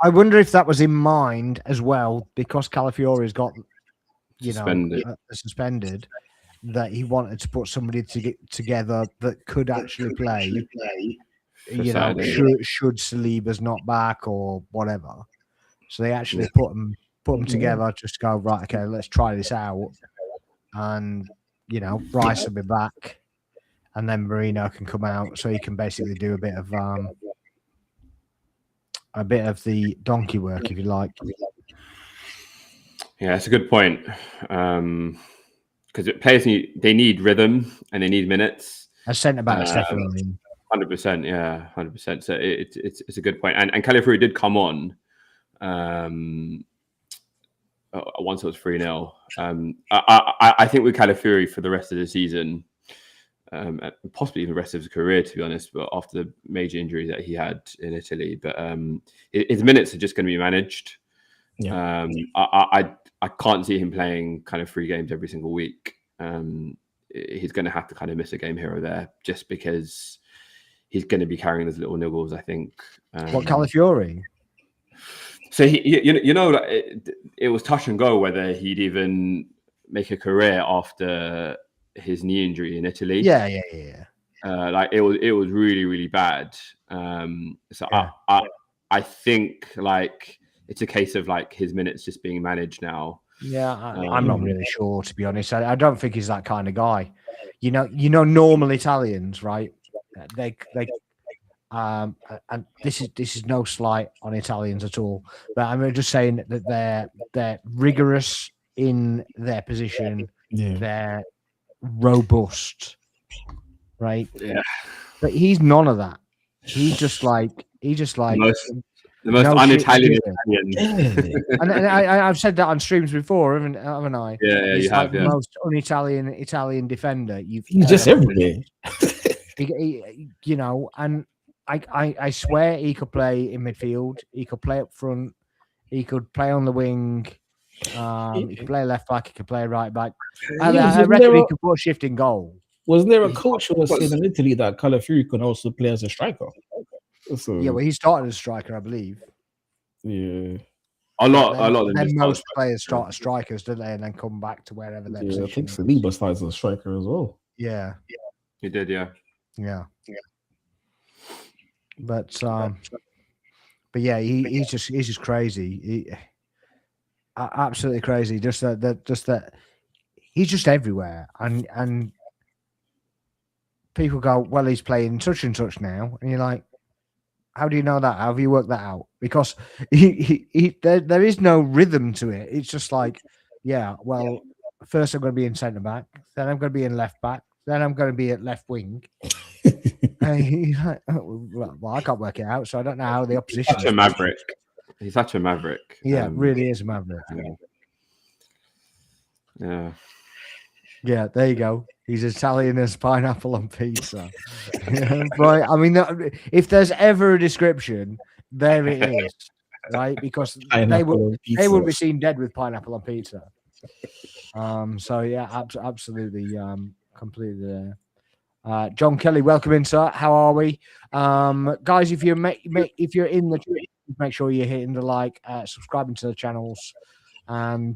I wonder if that was in mind as well, because Calafiori's got suspended, that he wanted to put somebody together that could actually play. Should Saliba's not back or whatever. So they actually put them together, just go, right, okay, let's try this out. And, Rice will be back. And then Marino can come out, so he can basically do a bit of the donkey work, if you like. Yeah, it's a good point. Because players need rhythm and they need minutes. As centre backs, definitely. 100%, yeah, 100%. So it's a good point. And Calafiori did come on. Once it was 3-0. I think with Calafiori for the rest of the season, possibly even the rest of his career, to be honest, but after the major injury that he had in Italy, but his minutes are just going to be managed. Yeah. I can't see him playing kind of 3 games every single week. He's going to have to kind of miss a game here or there, just because he's going to be carrying those little niggles, I think. What, Calafiori? So it was touch and go whether he'd even make a career after his knee injury in Italy. Yeah. Like it was really, really bad. So yeah. I think like it's a case of like his minutes just being managed now. Yeah, I'm not really sure, to be honest. I don't think he's that kind of guy. Normal Italians, right? They and this is no slight on Italians at all, but I'm just saying that they're rigorous in their position. Yeah. They're robust, right? Yeah. But he's none of that. He's just like the most un-Italian Italian. and I've said that on streams before, haven't I? Yeah, he's you like have. The most un-Italian Italian defender you've. He's just everywhere. And I swear he could play in midfield. He could play up front. He could play on the wing. He could play left back. He could play right back. I reckon he could put a shift in goal. Wasn't there a coach who was saying in Italy that Calafiori could also play as a striker? So, yeah, well, he started as a striker, I believe. Yeah, a lot of them. Then most players start as strikers, don't they, and then come back to wherever they're. I think Saliba started as a striker as well. Yeah, he did. Yeah. But yeah, he's just crazy. Absolutely crazy. Just that he's just everywhere, and people go, well, he's playing such and such now, and you're like, how do you know that? How have you worked that out? Because there is no rhythm to it. It's just like, yeah, well, first I'm going to be in centre back, then I'm going to be in left back, then I'm going to be at left wing. Well, I can't work it out, so I don't know how the opposition. Such a maverick. He's such a maverick. Yeah, really is a maverick. Yeah. Yeah, there you go. He's Italian as pineapple on pizza. Right. I mean, if there's ever a description, there it is. Right, because they wouldn't be seen dead with pineapple on pizza. So yeah, absolutely, completely there. John Kelly, welcome in, sir. How are we, guys? If you're in the chat, make sure you're hitting the like, subscribing to the channels, and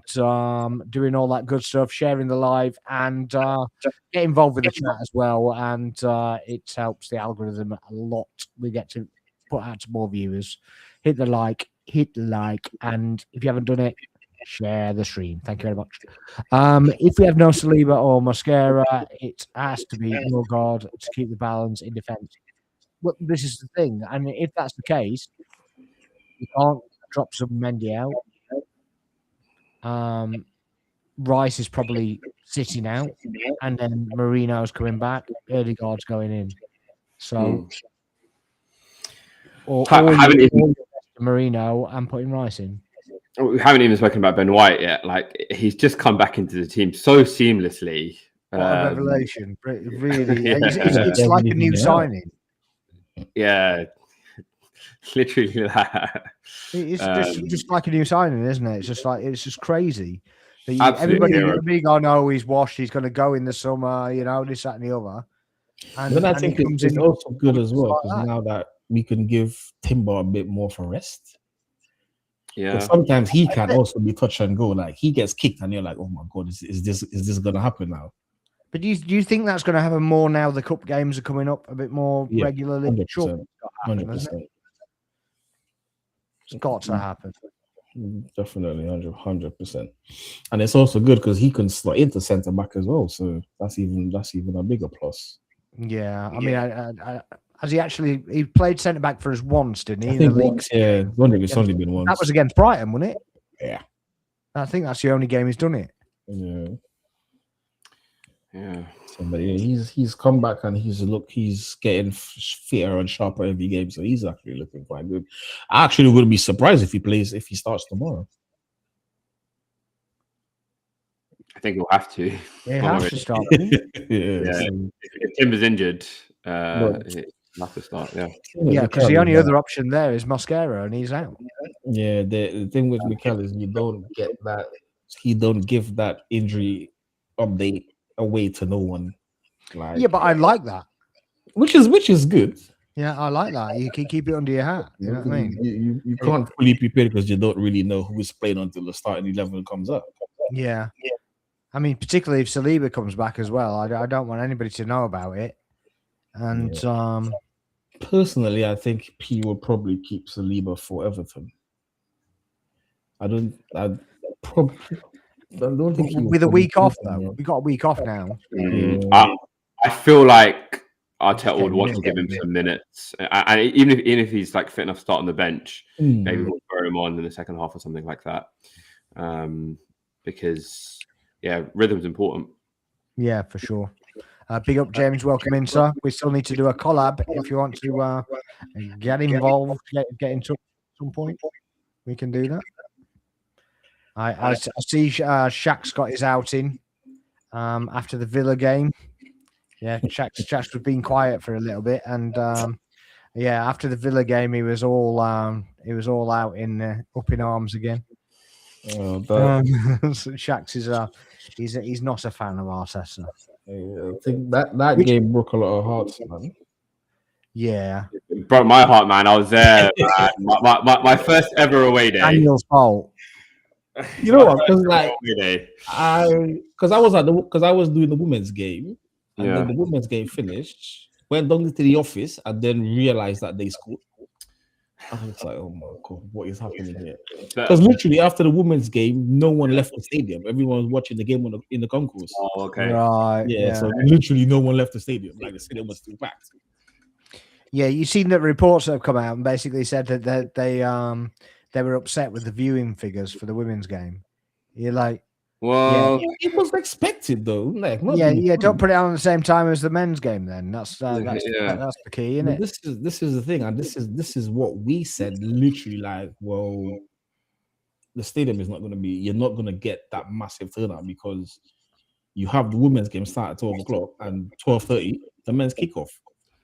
doing all that good stuff, sharing the live, and get involved with the chat as well. And it helps the algorithm a lot. We get to put out to more viewers. Hit the like, and if you haven't done it, share the stream. Thank you very much. If we have no Saliba or Mosquera, it has to be Norgard to keep the balance in defence. Well, this is the thing, and if that's the case, you can't drop some Mendy out. Rice is probably sitting out, and then Marino's coming back. Erdegaard's going in. So, or Marino and putting Rice in. We haven't even spoken about Ben White yet. Like, he's just come back into the team so seamlessly. What a revelation! Really, it's like a new signing. Yeah, literally that. It's just like a new signing, isn't it? It's just crazy. Everybody go, no, he's washed. He's going to go in the summer. This, that, and the other. And then I think it's also good as well, because now that we can give Timber a bit more for rest. Yeah. But sometimes he can also be touch and go. Like he gets kicked, and you're like, "Oh my god, is this gonna happen now?" But do you think that's going to happen more now? The cup games are coming up a bit more regularly. 100%, Sure, it's got to happen, hasn't it? It's got to happen. Definitely 100%. And it's also good because he can slot into centre back as well. So that's even a bigger plus. Yeah, I mean, has he actually? He played centre back for us once, didn't he? I think once, yeah. Wondering it's only been once. That was against Brighton, wasn't it? Yeah. I think that's the only game he's done it. Yeah. Yeah. So, but yeah, he's come back and he's getting fitter and sharper every game. So he's actually looking quite good. I actually wouldn't be surprised if he starts tomorrow. I think he'll have to. He has to start. Yeah. So, if Timber's injured, he'll have to start. Yeah. Yeah, because the only other option there is Mosquera, and he's out. Yeah, the thing with Mikel is you don't get that. He don't give that injury update away to no one. Like, Yeah, but I like that. Which is good. Yeah, I like that. You can keep it under your hat. You know what I mean? You can't fully prepare because you don't really know who is playing until the starting 11 comes up. Yeah. I mean, particularly if Saliba comes back as well. I don't want anybody to know about it. And personally, I think P will probably keep Saliba for Everton. I don't think with a week off though. We got a week off now. I feel like Arteta would want to give him some minutes, and even if he's like fit enough to start on the bench, maybe we'll throw him on in the second half or something like that. Because rhythm's important. Yeah, for sure. Big up, James. Welcome in, sir. We still need to do a collab. If you want to get involved, get in touch at some point, we can do that. I see Shaq's got his outing after the Villa game. Yeah, Shaq's was being quiet for a little bit, and after the Villa game, he was all out in up in arms again. Shaq's is he's not a fan of Arteta. I think that game broke a lot of hearts, man. Yeah, it broke my heart, man. I was there. My first ever away day. Daniel's fault. You know what? Because I was doing the women's game, and then the women's game finished. Went down to the office and then realized that they scored. I was like, oh my god, what is happening here? Because literally after the women's game, no one left the stadium. Everyone was watching the game in the concourse. Oh, okay. Right. Yeah. So literally no one left the stadium. Like the stadium was still packed. Yeah, you've seen the reports that have come out and basically said that they were upset with the viewing figures for the women's game. You're like, well, it was expected though. Like, don't put it on at the same time as the men's game. Then that's the key, isn't it? This is the thing, and this is what we said. Literally, like, well, the stadium is not going to be. You're not going to get that massive turnout because you have the women's game start at 12 o'clock and 12:30 the men's kickoff.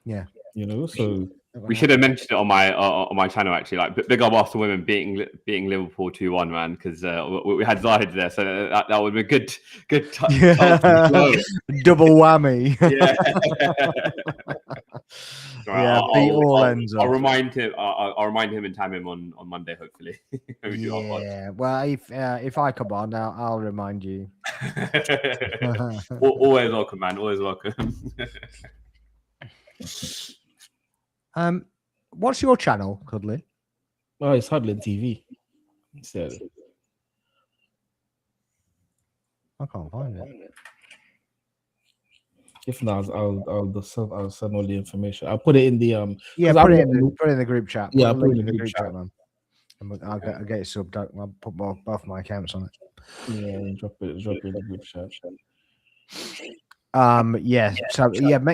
Yeah. You know, so we should have mentioned it on my channel actually. Like big up Arsenal women beating Liverpool 2-1, man, because we had Zahid there, so that would be good. Double whammy. Yeah, I'll remind him. I'll remind him and Tamim on Monday, hopefully. Well, if I come on, I'll remind you. Always welcome, man. Always welcome. What's your channel, Cuddly? Oh, it's Huddling TV. Instead. I can't find it. If not, I'll send all the information. I'll put it in the put it in the group chat. Yeah, I'll put it in the group chat, man. I'll get it subbed out. I'll put both my accounts on it. Yeah, drop it in the group chat.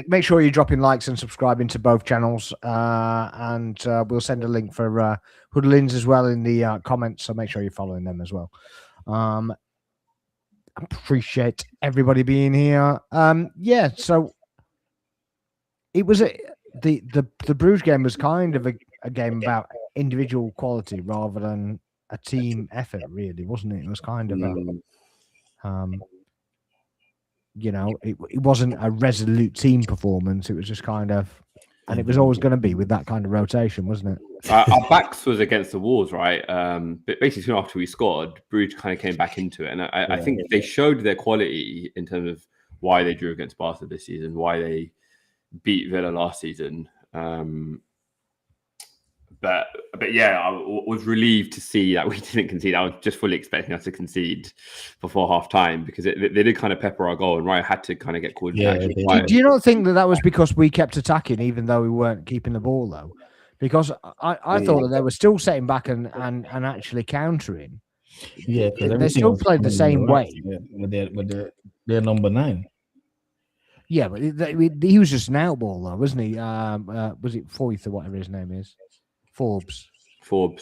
Make sure you're dropping likes and subscribing to both channels, and we'll send a link for Hoodlins as well in the comments, so make sure you're following them as well. Appreciate everybody being here. So it was the Bruges game was kind of a game about individual quality rather than a team effort, really, wasn't it? It was kind of it wasn't a resolute team performance. It was just kind of and it was always going to be with that kind of rotation, wasn't it? Our backs was against the walls, right? But basically, soon after we scored, Brugge kind of came back into it, and I think they showed their quality in terms of why they drew against Barca this season, why they beat Villa last season. But yeah, I was relieved to see that we didn't concede. I was just fully expecting us to concede before half time because they did kind of pepper our goal, and Ryan had to kind of get called. Yeah, do you not think that was because we kept attacking even though we weren't keeping the ball though? Because I thought that they were still setting back and actually countering. Yeah, because they still played the same way. With their number 9. Yeah, but he was just an outball though, wasn't he? Was it Foyth or whatever his name is? Forbes,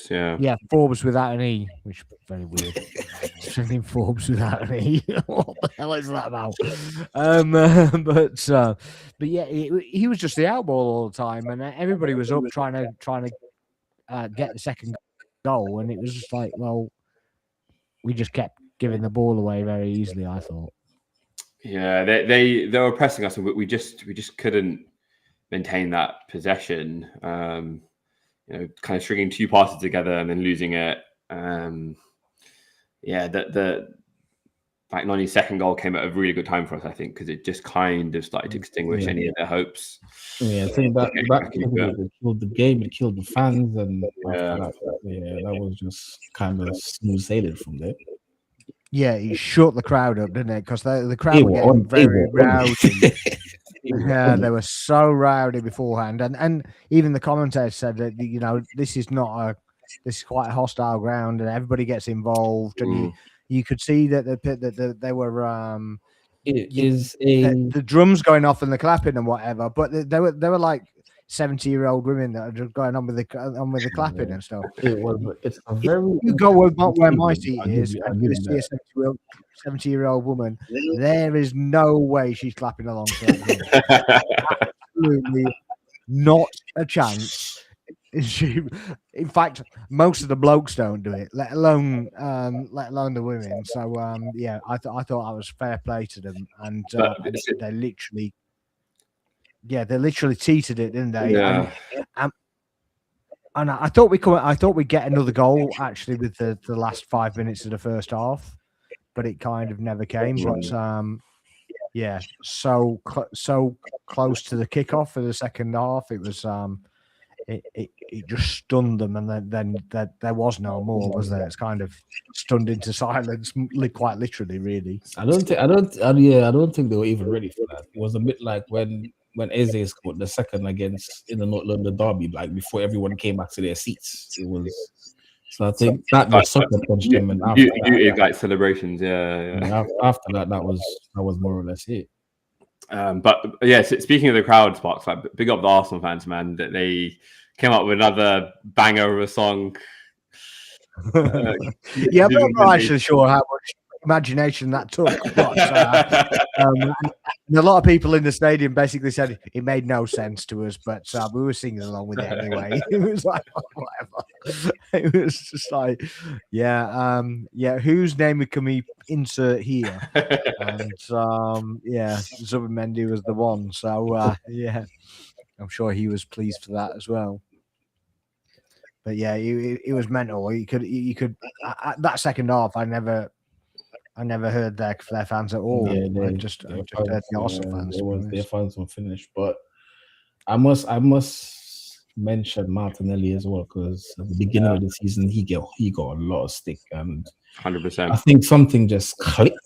yeah. Yeah, Forbes without an E, which is very weird. Something Forbes without an E. What the hell is that about? But yeah, he was just the outball all the time, and everybody was up trying to get the second goal, and it was just like, well, we just kept giving the ball away very easily, I thought. Yeah, they were pressing us, and we just couldn't maintain that possession. Kind of stringing 2 passes together and then losing it. Like Nani's second goal came at a really good time for us, I think, because it just kind of started to extinguish any of their hopes. Yeah, I think that killed the game, it killed the fans, and that was just kind of smooth sailing from there. Yeah, he shut the crowd up, didn't it? Because the crowd were getting very rowdy. Yeah, they were so rowdy beforehand, and even the commentators said that this is quite a hostile ground, and everybody gets involved, and you could see that they were the drums going off and the clapping and whatever, but they were like 70-year-old women that are just going on with the clapping and stuff. It's a very. You go where my seat is, and you see a 70-year-old woman. There is no way she's clapping along to that. Absolutely not a chance. In fact, most of the blokes don't do it, let alone the women. So I thought that was fair play to them, and they literally. Yeah, they literally teetered it, didn't they? Yeah. And I thought we'd get another goal actually with the last 5 minutes of the first half, but it kind of never came. But so close to the kickoff for the second half, it was it just stunned them, and then there was no more, was there? It's kind of stunned into silence, quite literally, really. I don't think they were even ready for that. It was a bit like when Eze scored the second in the North London derby, like before everyone came back to their seats. It was so I think that just sucker punched them, and after like celebrations, yeah. After that was more or less it. But yeah, speaking of the crowd, Sparks, like big up the Arsenal fans, man, that they came up with another banger of a song. Yeah, but I'm not actually sure how much imagination that took. But, and a lot of people in the stadium basically said it made no sense to us, but we were singing along with it anyway. It was like, whatever. It was just like, whose name can we insert here? And Zubimendi was the one. So I'm sure he was pleased for that as well. But yeah, it was mental. You could that second half. I never heard their fans at all. Yeah, I just heard the Arsenal fans. Their fans were finished, but I must mention Martinelli as well, because at the beginning of the season he got a lot of stick, and 100%. I think something just clicked.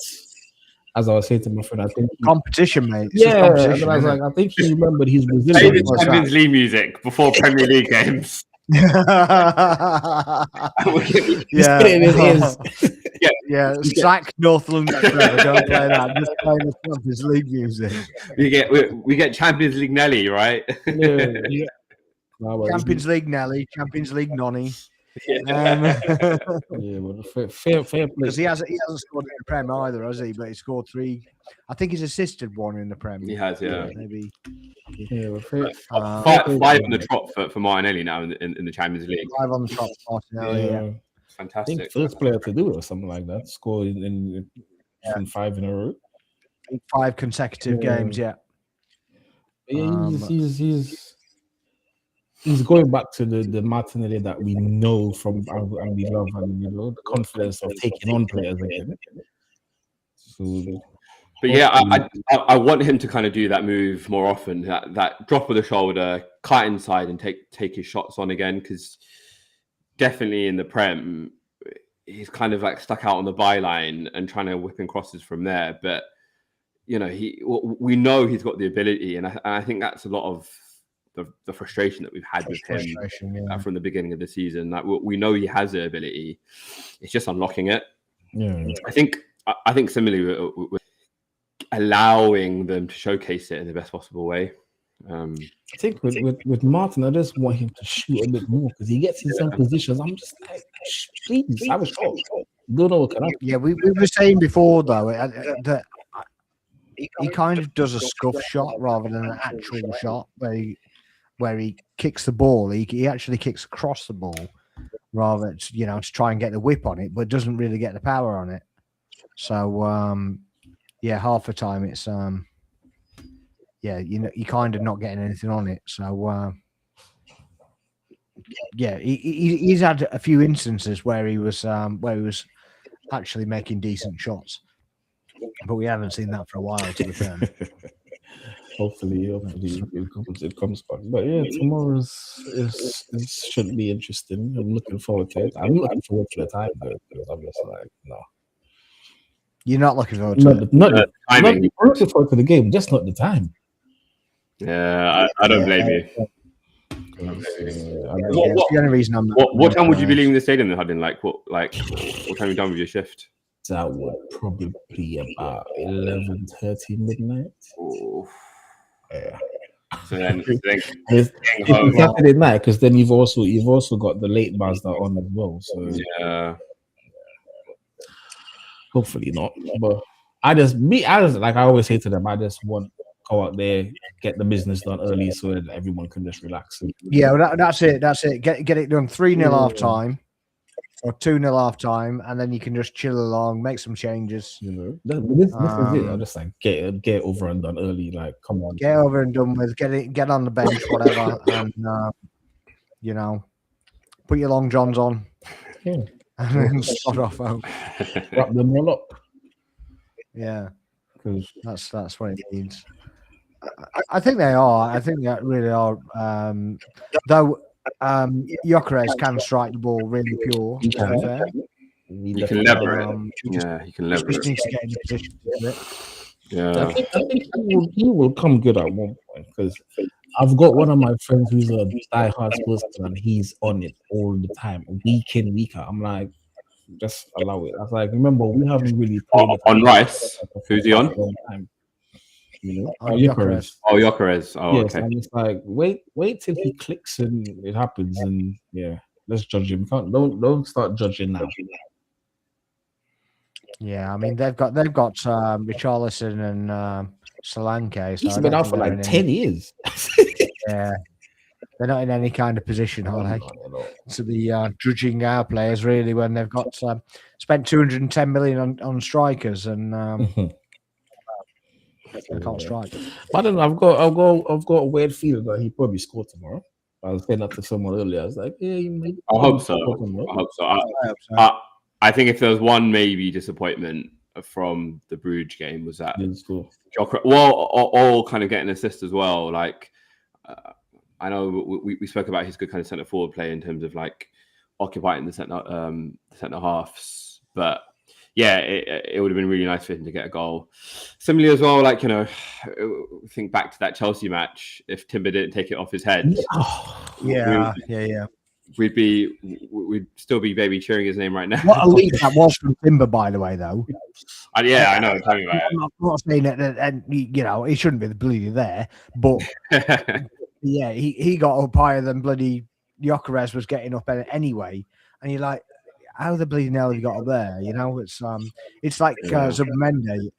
As I was saying to my friend, I think competition, mate. I think he remembered his Brazilian Champions League music before Premier League games. Sack Northland forever. Don't play that. Just play the Champions League music. We get Champions League Nelly, right? Yeah. Champions League Nelly, Champions League Nonny. Fair play. Because he hasn't scored in the Prem either, has he? But he scored 3. I think he's assisted 1 in the Prem. He has, yeah. Maybe. Yeah, 5 on the trot for Martinelli now in the Champions League. 5 on the trot for Martinelli. Yeah. Fantastic. I think first player to do it or something like that. Score in 5 in a row. 5 consecutive games. Yeah. Yeah, he's going back to the Martinelli that we know from and we love, and the confidence of taking on players again. So, but yeah, I want him to kind of do that move more often. That drop of the shoulder, cut inside, and take his shots on again. Because definitely in the Prem, he's kind of like stuck out on the byline and trying to whip in crosses from there. But we know he's got the ability, and I think that's a lot of the frustration that we've had with him from the beginning of the season. Like we know he has the ability, it's just unlocking it. Yeah, I think similarly with allowing them to showcase it in the best possible way. I think with Martin, I just want him to shoot a bit more because he gets in some positions. I'm just like, please have a shot. Don't know what can happen. Yeah, we were saying before though that he kind of does a scuff shot rather than an actual shot where he kicks the ball. He actually kicks across the ball rather to try and get the whip on it, but doesn't really get the power on it. So half the time it's you're kind of not getting anything on it. So he's had a few instances where he was actually making decent shots, but we haven't seen that for a while, to be fair. Hopefully it comes back. But yeah, tomorrow's should be interesting. I'm looking forward to it. I'm looking forward to the time though, because I'm just like, no. You're not looking forward to it? I'm looking forward to the game, just not the time. Yeah, I don't blame you. That's the only reason I'm not. What time would you be leaving the stadium then, Hudden? What time are you done with your shift? That would probably be about 11:30 midnight. Oh. Yeah. So then it's Saturday night, because then you've also got the late bars that are on as well. So yeah. Hopefully not. But I just like I always say to them, I just want to go out there, get the business done early so that everyone can just relax. Yeah, well, that's it. Get it done 3-0 half time or 2-0 half time, and then you can just chill along, make some changes. This is it. I'm just like get over and done early. Like, come on, get over and done with. Get on the bench, whatever, and put your long johns on. Yeah. And then start off home. Wrap them all up. Yeah, that's what it means. I think they are. I think they really are. Though Gyökeres can strike the ball really pure. You can lever it. You can lever it. Just needs to get into position with it. Yeah, I think he will come good at one point, because I've got one of my friends who's a diehard Spurs fan, and he's on it all the time, week in, week out. I'm like, just allow it. I was like, remember, we haven't really played on Rice. Who's he on? Gyökeres. Gyökeres. Oh, yes, okay. and it's like, wait till he clicks and it happens, and yeah, let's judge him. Don't start judging now. Yeah, I mean they've got Richarlison and Solanke. So he's been out for like 10 years. Yeah, they're not in any kind of position, are they? To be judging our players really when they've got spent 210 million on strikers and they can't strike. I don't know. I've got a weird feeling that he probably scored tomorrow. I was saying that to someone earlier. I was like, yeah, I hope so. I think if there was one maybe disappointment from the Brugge game was that all kind of getting assist as well. Like I know we spoke about his good kind of centre forward play in terms of like occupying the centre halves, but yeah, it would have been really nice for him to get a goal. Similarly as well, like think back to that Chelsea match. If Timber didn't take it off his head, we'd still be baby cheering his name right now. What a leap that was from Timber, by the way, though. I know. Tell me about it. I'm not saying that, and he shouldn't be bloody there, but yeah, he got up higher than bloody Gyökeres was getting up anyway, and you're like, how the bleeding hell have you got up there? It's like Zubimendi.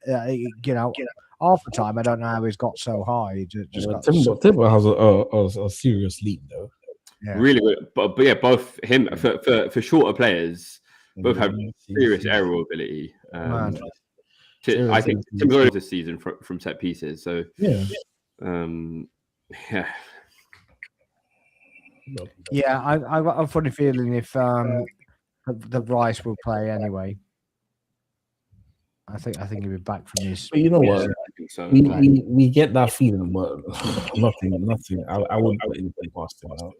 Half the time I don't know how he's got so high. Timber has a serious leap though. Yeah. Really good, but yeah, both him for shorter players, both have serious aerial ability. I think Timber this season from set pieces. So yeah. Yeah, I got a funny feeling if the Rice will play anyway. I think he'll be back from his. But you know what? I think so. We get that feeling, but nothing. I wouldn't put anything past him now.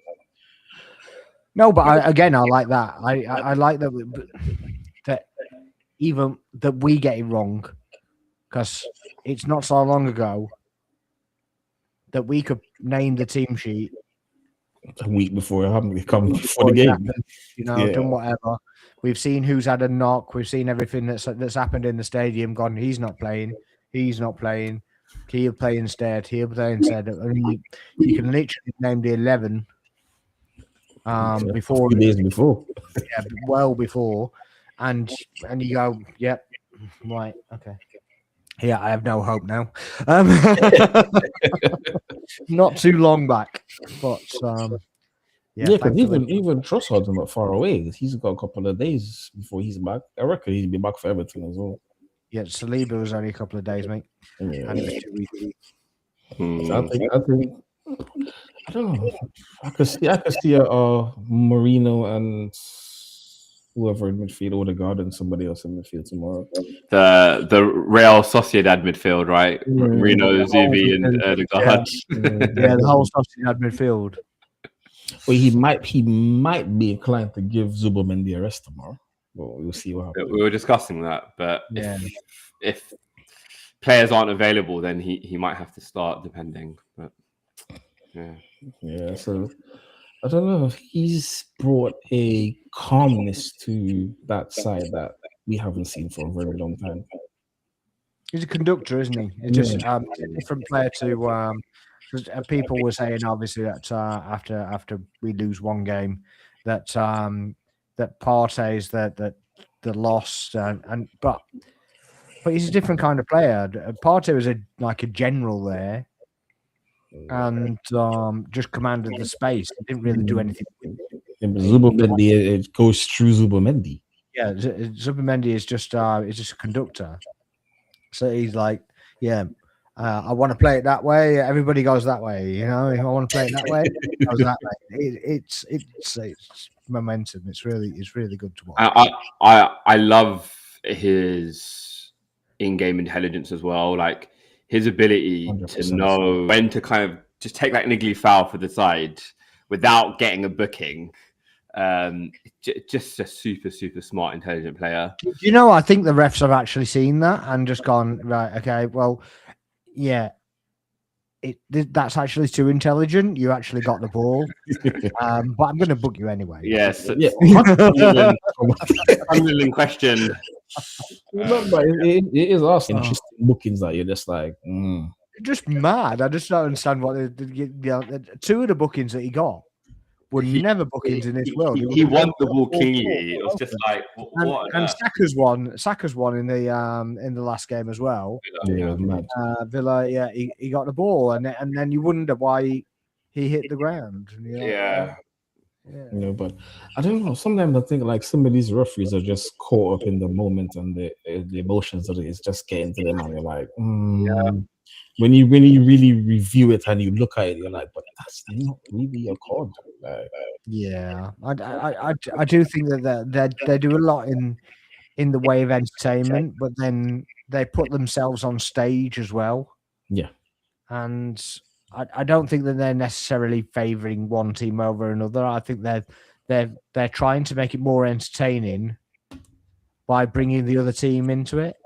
No, but I like that. I like that even that we get it wrong, because it's not so long ago that we could name the team sheet A week before, haven't we? Come before the game, done whatever. We've seen who's had a knock. We've seen everything that's happened in the stadium. Gone. He's not playing. He'll play instead. He'll play instead. I mean, you can literally name the 11 before, 2 days before. Yeah, well before, and you go, yep, right, okay. Yeah, I have no hope now. Not too long back, but because even Trossard's not far away. He's got a couple of days before he's back. I reckon he'll be back for Everton as well. Yeah, Saliba was only a couple of days, mate. Yeah. And it was 2 weeks. So I think I don't know. I could see Marino and whoever in midfield, Odegaard and somebody else in midfield tomorrow. The Real Sociedad midfield, right? Marino, Zubi, and Odegaard. Yeah, the whole Sociedad midfield. Well, he might be inclined to give Zubomendi a rest tomorrow. Well, we'll see what happens. We were discussing that, but if players aren't available, then he might have to start, depending. But yeah. So I don't know. He's brought a calmness to that side that we haven't seen for a very long time. He's a conductor, isn't he? It's just a different player to. People were saying obviously that after we lose one game, that Partey's the loss but he's a different kind of player. Partey was a general there, and just commanded the space. He didn't really do anything. Zubomendi, it goes through Zubomendi. Yeah, Zubomendi is just a conductor. So he's like, I want to play it that way. Everybody goes that way, If I want to play it that way, it goes that way. It's momentum. It's really good to watch. I love his in-game intelligence as well. Like his ability 100%. To know when to kind of just take that niggly foul for the side without getting a booking. Just a super smart, intelligent player. I think the refs have actually seen that and just gone, right, okay, well, yeah, that's actually too intelligent. You actually got the ball, but I'm going to book you anyway. Yes, in question. Remember, it is us interesting bookings that you're just like, just mad. I just don't understand what two of the bookings that he got were never bookings in this world. He won the ball kingly. It was just like and Saka's won in the last game as well. Villa, he got the ball, and then you wonder why he hit the ground. But I don't know. Sometimes I think like some of these referees are just caught up in the moment and the emotions that it's just getting to them, and you're like, When you really review it and you look at it, you're like, but that's not really a card. I do think that they do a lot in the way of entertainment, but then they put themselves on stage as well. Yeah, and I don't think that they're necessarily favouring one team over another. I think they're trying to make it more entertaining by bringing the other team into it.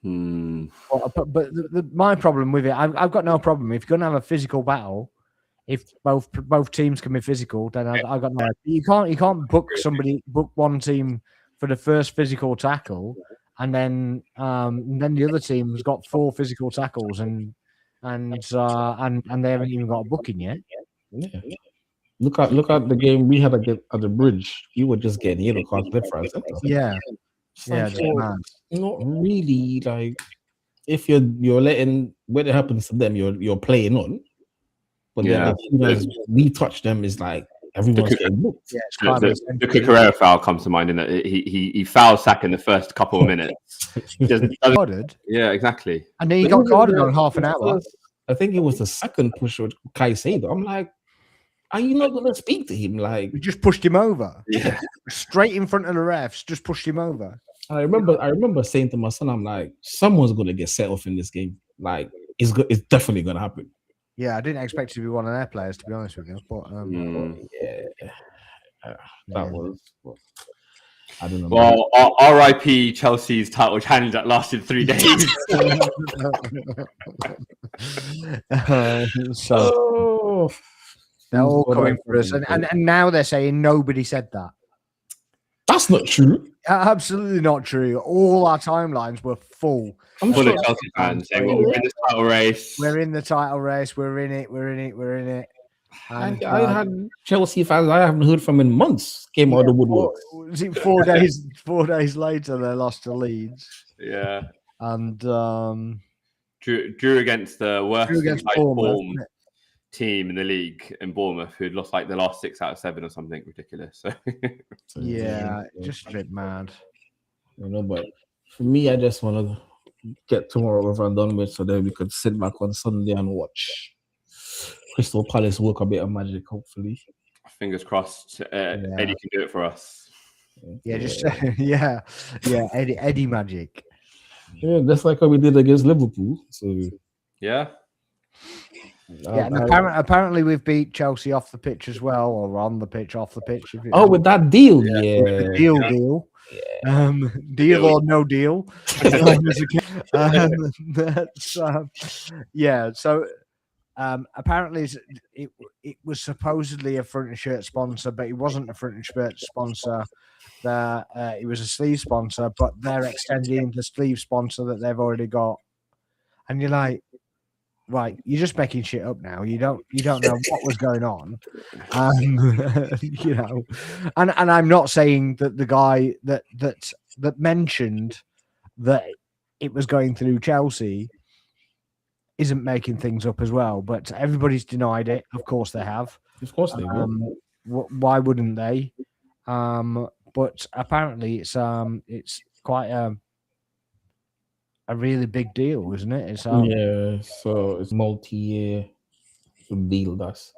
But my problem with it, I've got no problem. If you're going to have a physical battle, if both teams can be physical, then I've got no. You can't book one team for the first physical tackle, and then the other team's got 4 physical tackles, and they haven't even got a booking yet. Yeah. Look at the game we had at the Bridge. You were just getting yellow cards left, right, center. Yeah. Not really. Like if you're letting when it happens to them, you're playing on. But then as we touch them, is like everyone's getting booked. Yeah, the Cucurella foul comes to mind, in that he fouled Saka in the first couple of minutes. Yeah, exactly. And then he got carded on half an hour. I think it was the second push with Caicedo. I'm like, are you not gonna speak to him? Like, We just pushed him over. Yeah. Straight in front of the refs, just pushed him over. I remember saying to my son, I'm like, someone's gonna get set off in this game. Like, it's definitely gonna happen. Yeah, I didn't expect it to be one of their players, to be honest with you. But That was. I don't know. Well, RIP Chelsea's title challenge that lasted 3 days. So they're all coming for us, and now they're saying nobody said that. That's not true. Absolutely not true. All our timelines were full. I'm full of Chelsea fans saying, "Well, we're in the title race. We're in the title race. We're in it. We're in it. We're in it." And, I had Chelsea fans I haven't heard from in months came out of the woodwork. Was it 4 days? 4 days later, they lost to Leeds. Yeah, and drew against the worst Bournemouth team in the league in Bournemouth, who'd lost like the last 6 out of 7 or something ridiculous. So yeah, just a bit mad. You know, but for me, I just want to get tomorrow over and done with, so that we could sit back on Sunday and watch Crystal Palace work a bit of magic, hopefully. Fingers crossed, Eddie can do it for us. Yeah, just Eddie magic. Yeah, that's like how we did against Liverpool. So yeah. Yeah, and apparently we've beat Chelsea off the pitch as well, or on the pitch, off the pitch. With that deal, deal. Yeah. Deal or no deal. Yeah. So apparently it was supposedly a front and shirt sponsor, but it wasn't a front and shirt sponsor. It was a sleeve sponsor, but they're extending the sleeve sponsor that they've already got, and you're like, right, you're just making shit up now. You don't know what was going on, you know. And I'm not saying that the guy that mentioned that it was going through Chelsea isn't making things up as well, but everybody's denied it. Of course they have. Of course they will. Why wouldn't they? But apparently it's quite a really big deal, isn't it? It's yeah, so it's multi-year deal. That's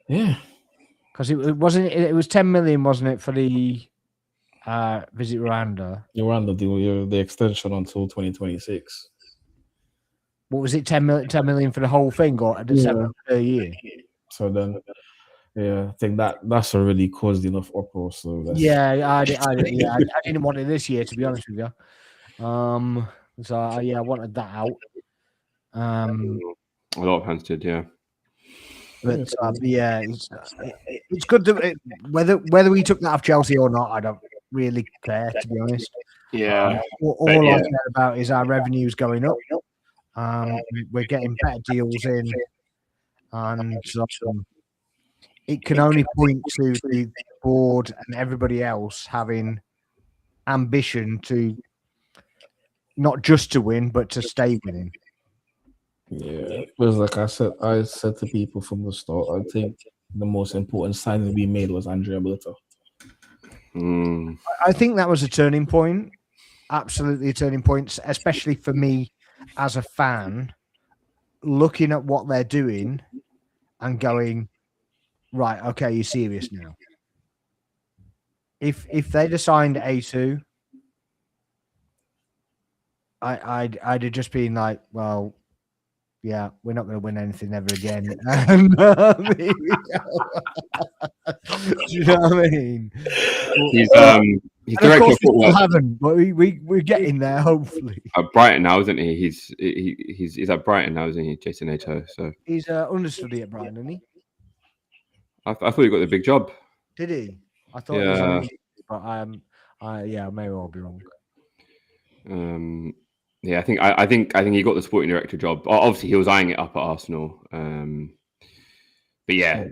because it was 10 million, wasn't it, for the Visit Rwanda? Rwanda deal, the extension until 2026. What was it? 10 million for the whole thing, or December per year? So then, yeah, I think that's already caused enough uproar. So I didn't want it this year, to be honest with you. So I wanted that out. A lot of fans did, yeah. But it's good to whether we took that off Chelsea or not. I don't really care, to be honest. Yeah. All I care about is our revenues going up. We're getting better deals in, and it can only point to the board and everybody else having ambition to not just to win, but to stay winning. Yeah, because like I said to people from the start, I think the most important signing we made was Andrea Berta. I think that was a turning point, absolutely a turning point, especially for me as a fan, looking at what they're doing and going, right, okay, you're serious now. If they'd have signed A2, I'd have just been like, well, yeah, we're not going to win anything ever again. Do you know what I mean? He's director of football. Haven't, but we're getting there, hopefully. At Brighton now, isn't he? He's at Brighton now, isn't he, Jason Ato? So he's understudy at Brighton, isn't he? I thought he got the big job. Did he? I thought. Yeah. But I may well be wrong. Yeah, I think he got the sporting director job. Obviously, he was eyeing it up at Arsenal. But yeah,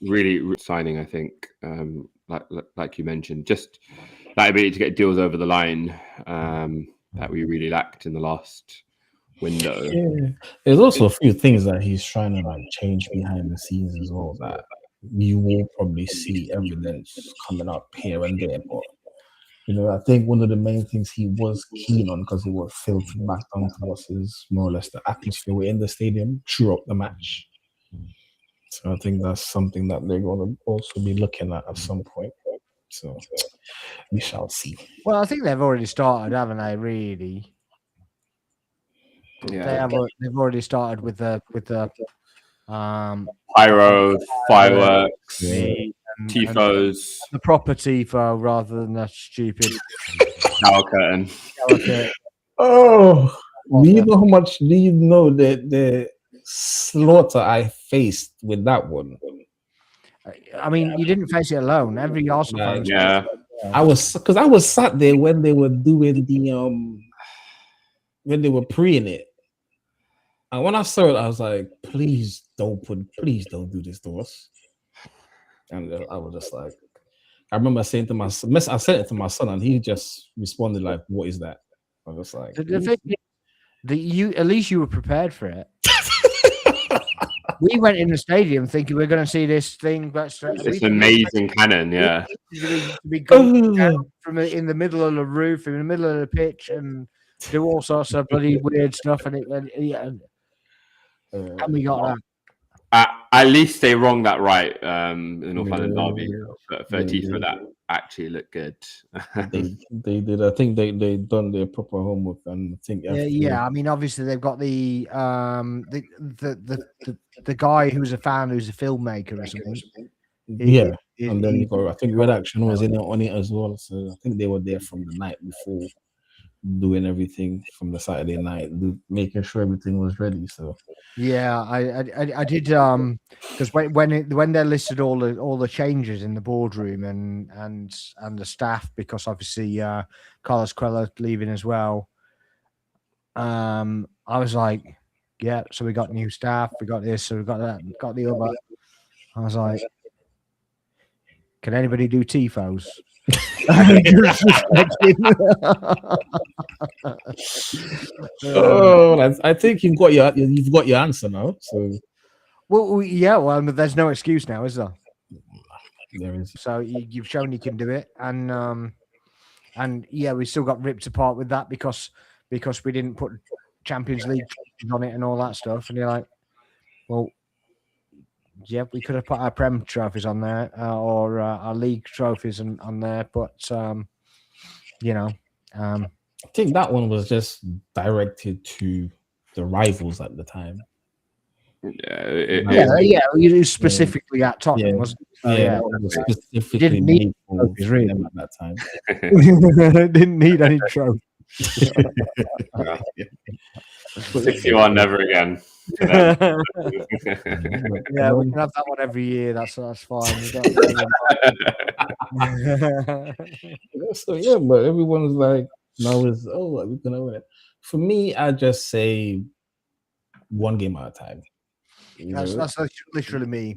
really signing. I think, like you mentioned, just that ability to get deals over the line that we really lacked in the last window. Yeah. There's also a few things that he's trying to change behind the scenes as well that you will probably see evidence coming up here and there, but. I think one of the main things he was keen on, because it was filtered back down to us, is more or less the atmosphere in the stadium throughout the match. So I think that's something that they're going to also be looking at some point. So we shall see. Well, I think they've already started, haven't they? Really? Yeah. They've already started with the Pyro, fireworks, Yeah. and tifos, the proper tifo rather than the stupid shower curtain. delicate. Oh, do you know how much? Do you know the slaughter I faced with that one? I mean, you didn't face it alone. Every Arsenal fan. Yeah. I was sat there when they were doing the when they were preing it, and when I saw it, I was like, please don't do this to us. And I was just like, I remember saying to I sent it to my son, and he just responded like, "What is that?" I was just like, The thing is that you at least you were prepared for it. We went in the stadium thinking we're going to see this thing. It's an amazing cannon, yeah. To be going down from in the middle of the roof, in the middle of the pitch, and do all sorts of bloody weird stuff. And we got that. At least they wronged that right. The North London derby for Tifa, that actually looked good. they did. I think they done their proper homework, and I think I mean, obviously they've got the guy who's a fan, who's a filmmaker or something. And then you got, I think Red Action was on it as well. So I think they were there from the night before, doing everything from the Saturday night, making sure everything was ready. So yeah, I did because when they listed all the changes in the boardroom and the staff, because obviously Carlos Quella leaving as well. I was like, yeah, so we got new staff, we got this, so we got that, got the other. I was like, can anybody do tifos? I think you've got your answer now. So well, there's no excuse now, is there? There is. So you've shown you can do it, and yeah, we still got ripped apart with that because we didn't put Champions League on it and all that stuff. And you're like, well, yeah, we could have put our Prem trophies on there or our league trophies on there, but I think that one was just directed to the rivals at the time. You specifically at Tottenham, wasn't it? Specifically didn't need trophies really at that time. Didn't need any trophies. 61 never again. Yeah, we can have that one every year. That's fine. So yeah, but everyone's like, now is we're gonna win it. For me, I just say one game at a time. That's literally me.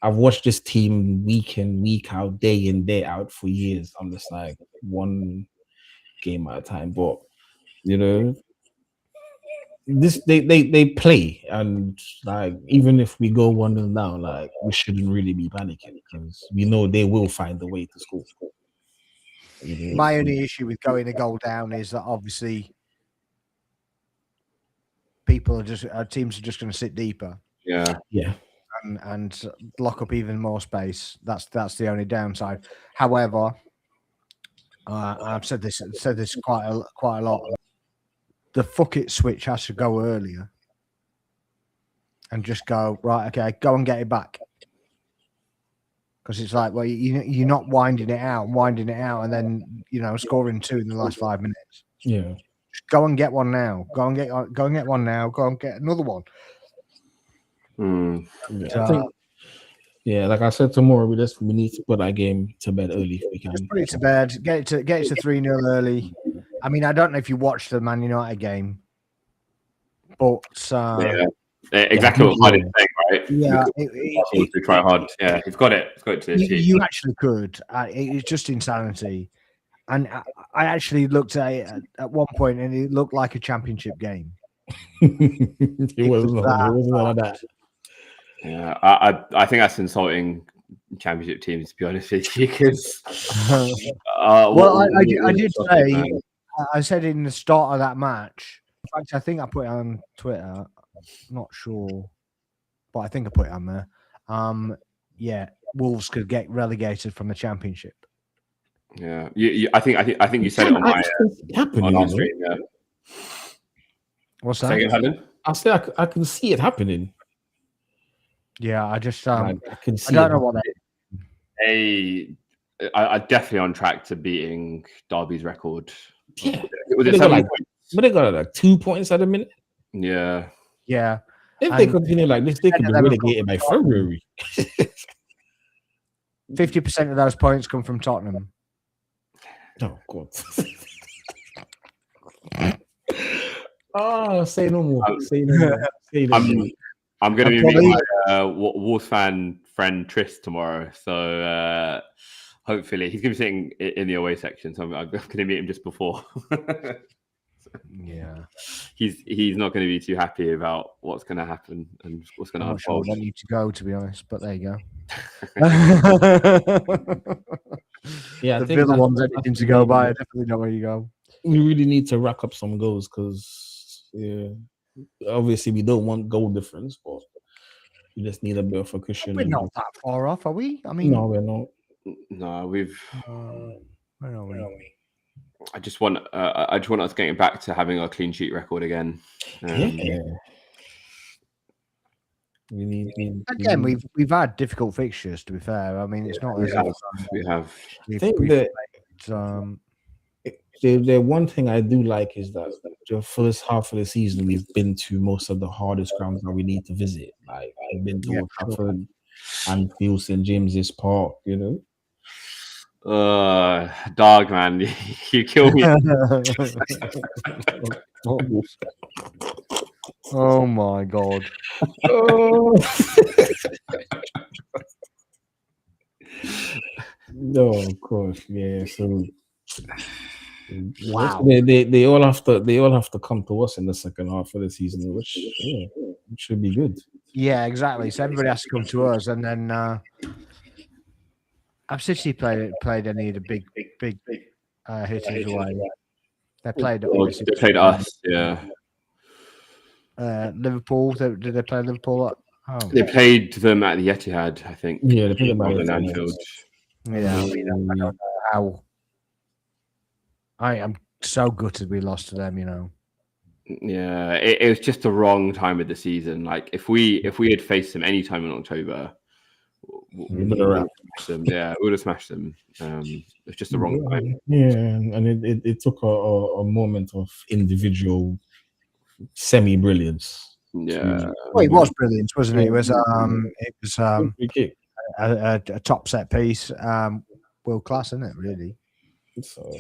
I've watched this team week in, week out, day in, day out for years. I'm just like one game at a time. But this they play, and like even if we go 1-0 down, like we shouldn't really be panicking because we know they will find a way to score. My only issue with going a goal down is that obviously teams are just going to sit deeper. Yeah. And lock up even more space. That's the only downside. However, I've said this quite a lot. The fuck it switch has to go earlier, and just go right. Okay, go and get it back. Because it's like, well, you're not winding it out, and then scoring 2 in the last 5 minutes. Yeah. Just go and get one now. Go and get one now. Go and get another one. I think, like I said tomorrow, we need to put that game to bed early if we can. Just put it to bed. Get it to 3-0 early. I mean, I don't know if you watched the Man United game, but exactly what Hardy's saying, right? Yeah, to try hard. Yeah, you've got it. You actually could. It's just insanity. And I actually looked at it at one point, and it looked like a championship game. It wasn't like that. Yeah, I think that's insulting championship teams, to be honest with you, because I did say, I said in the start of that match. In fact, I think I put it on Twitter. I'm not sure. but I think I put it on there. Yeah, Wolves could get relegated from the Championship. Yeah, I think you said it on my happening. on stream. Yeah. What's that? Say it, Helen? I say I can see it happening. Yeah, I just I can see. I don't know what that is. I definitely on track to beating Derby's record. Yeah, Was it 7 points? But they got like 2 points at a minute. Yeah. Yeah. If they continue like this, they could be relegated by February. 50% of those points come from Tottenham. Oh God. Oh, say no more. Say no more. Say no more. I'm going to be meeting my Wolves fan friend Tris tomorrow. So hopefully he's going to be sitting in the away section. So I'm going to meet him just before. Yeah. He's not going to be too happy about what's going to happen and what's going to unfold. I want you to go, to be honest, but there you go. Yeah, the Villa one's anything to go by. I definitely know where you go. We really need to rack up some goals because, obviously we don't want goal difference, but we just need a bit of a cushion. We're not that far off, are we? I mean, no, we're not. No, we've. Where are we? I just want us getting back to having our clean sheet record again. Yeah. We need again. We've had difficult fixtures. To be fair, I mean it's not as we have. I think that the one thing I do like is that the first half of the season we've been to most of the hardest grounds that we need to visit. Like we've been to Old Trafford, Anfield, St James's Park. You know. Dog man, you kill me. Oh my god. No, of course, yeah. So wow, they all have to come to us in the second half of the season, which should be good. Yeah, exactly. So everybody has to come to us, and then City played any of the big hitters away. They played us, yeah. Liverpool. Did they play Liverpool? They played them at the Etihad, I think. Yeah, they played them at Anfield. Yeah, I don't know how. I am so gutted we lost to them. You know. Yeah, it was just the wrong time of the season. Like if we had faced them any time in October, we would have smashed them. Yeah, we would have smashed them. It's just the wrong time. Yeah, and it took a moment of individual semi-brilliance. Yeah. Well, it was brilliant, wasn't it? It was a top set piece, world class, isn't it? Really. So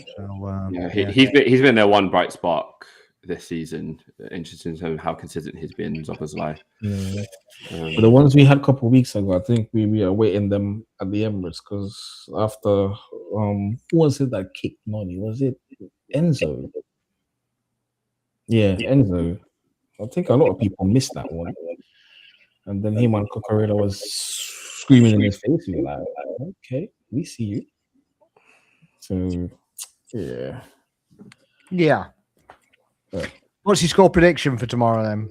he's been their one bright spark this season. Interesting in terms of how consistent he's been. Szoboszlai. Yeah. But the ones we had a couple of weeks ago, I think we are waiting them at the Emirates because after who was it that kicked Noni? Was it Enzo? Yeah, Enzo. I think a lot of people missed that one. And then him and Cucurella was screaming in his face. We were like, okay, we see you. So, yeah. Yeah. What's your score prediction for tomorrow then?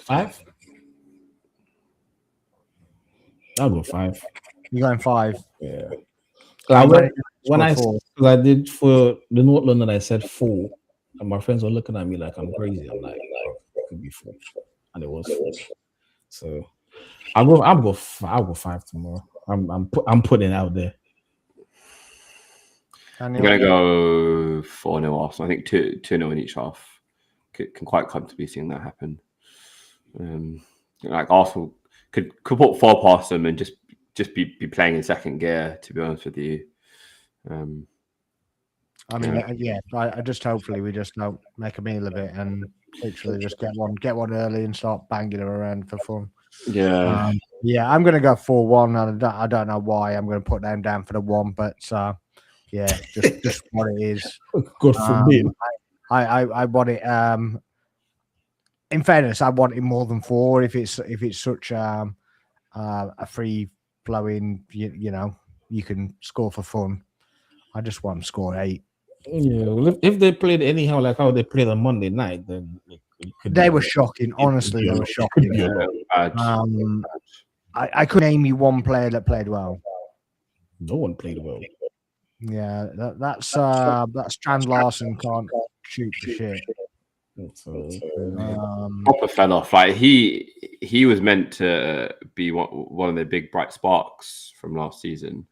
5? I'll go 5. You're going 5? Yeah. When I did for the North London, I said 4. And my friends were looking at me like I'm crazy. I'm like, oh, it could be 4. And it was 4. So I'll go 5 tomorrow. I'm putting it out there. I'm gonna go 4-0 Arsenal. I think 2-0 in each half. Can quite comfortably seeing that happen. Like Arsenal could put 4 past them and just be playing in second gear. To be honest with you. I just hopefully we just don't make a meal of it and literally just get one early and start banging them around for fun. Yeah, I'm going to go 4-1. And I don't know why I'm going to put them down for the 1, but just what it is. God forbid. I want it. In fairness, I want it more than 4. If it's such a free flowing, you can score for fun. I just want to score 8. Yeah, well, if they played anyhow like how they played on Monday night, then They were shocking. Honestly, they were shocking. I couldn't name you one player that played well. No one played well. Yeah, that's Strand Larson can't shoot for shit. Proper fell off. Like he was meant to be one of the big bright sparks from last season.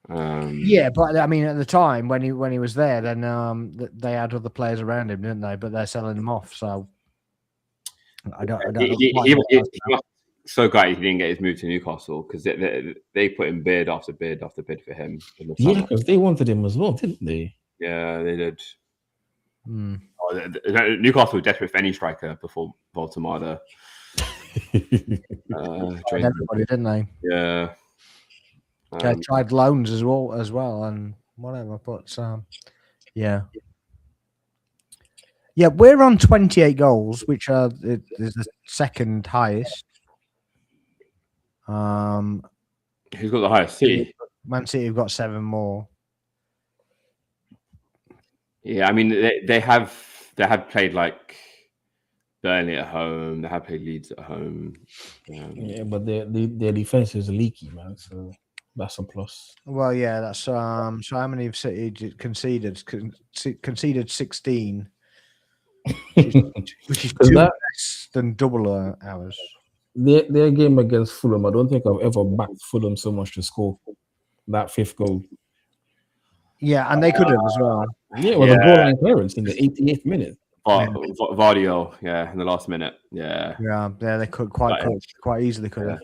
Yeah, but I mean, at the time when he was there, then they had other players around him, didn't they? But they're selling him off, so I don't know. So glad he didn't get his move to Newcastle because they put in bid after bid after bid for him. Yeah, because they wanted him as well, didn't they? Yeah, they did. Newcastle were desperate for any striker before Baltimore. Everybody, didn't they? Yeah. They tried loans as well, and whatever. But yeah. Yeah, we're on 28 goals, which is the second highest. Who's got the highest? City. Man City have got 7 more. Yeah, I mean they have played like Burnley at home. They have played Leeds at home. Yeah, but their defense is leaky, man. So that's a plus. Well, yeah, that's so. How many have City conceded? Conceded 16, which is 2 less than double ours. Their game against Fulham, I don't think I've ever backed Fulham so much to score that 5th goal. Yeah, and they could have as well. Yeah, it was a goal line clearance in the 88th minute. Vardio, in the last minute. Yeah, they could quite easily could have.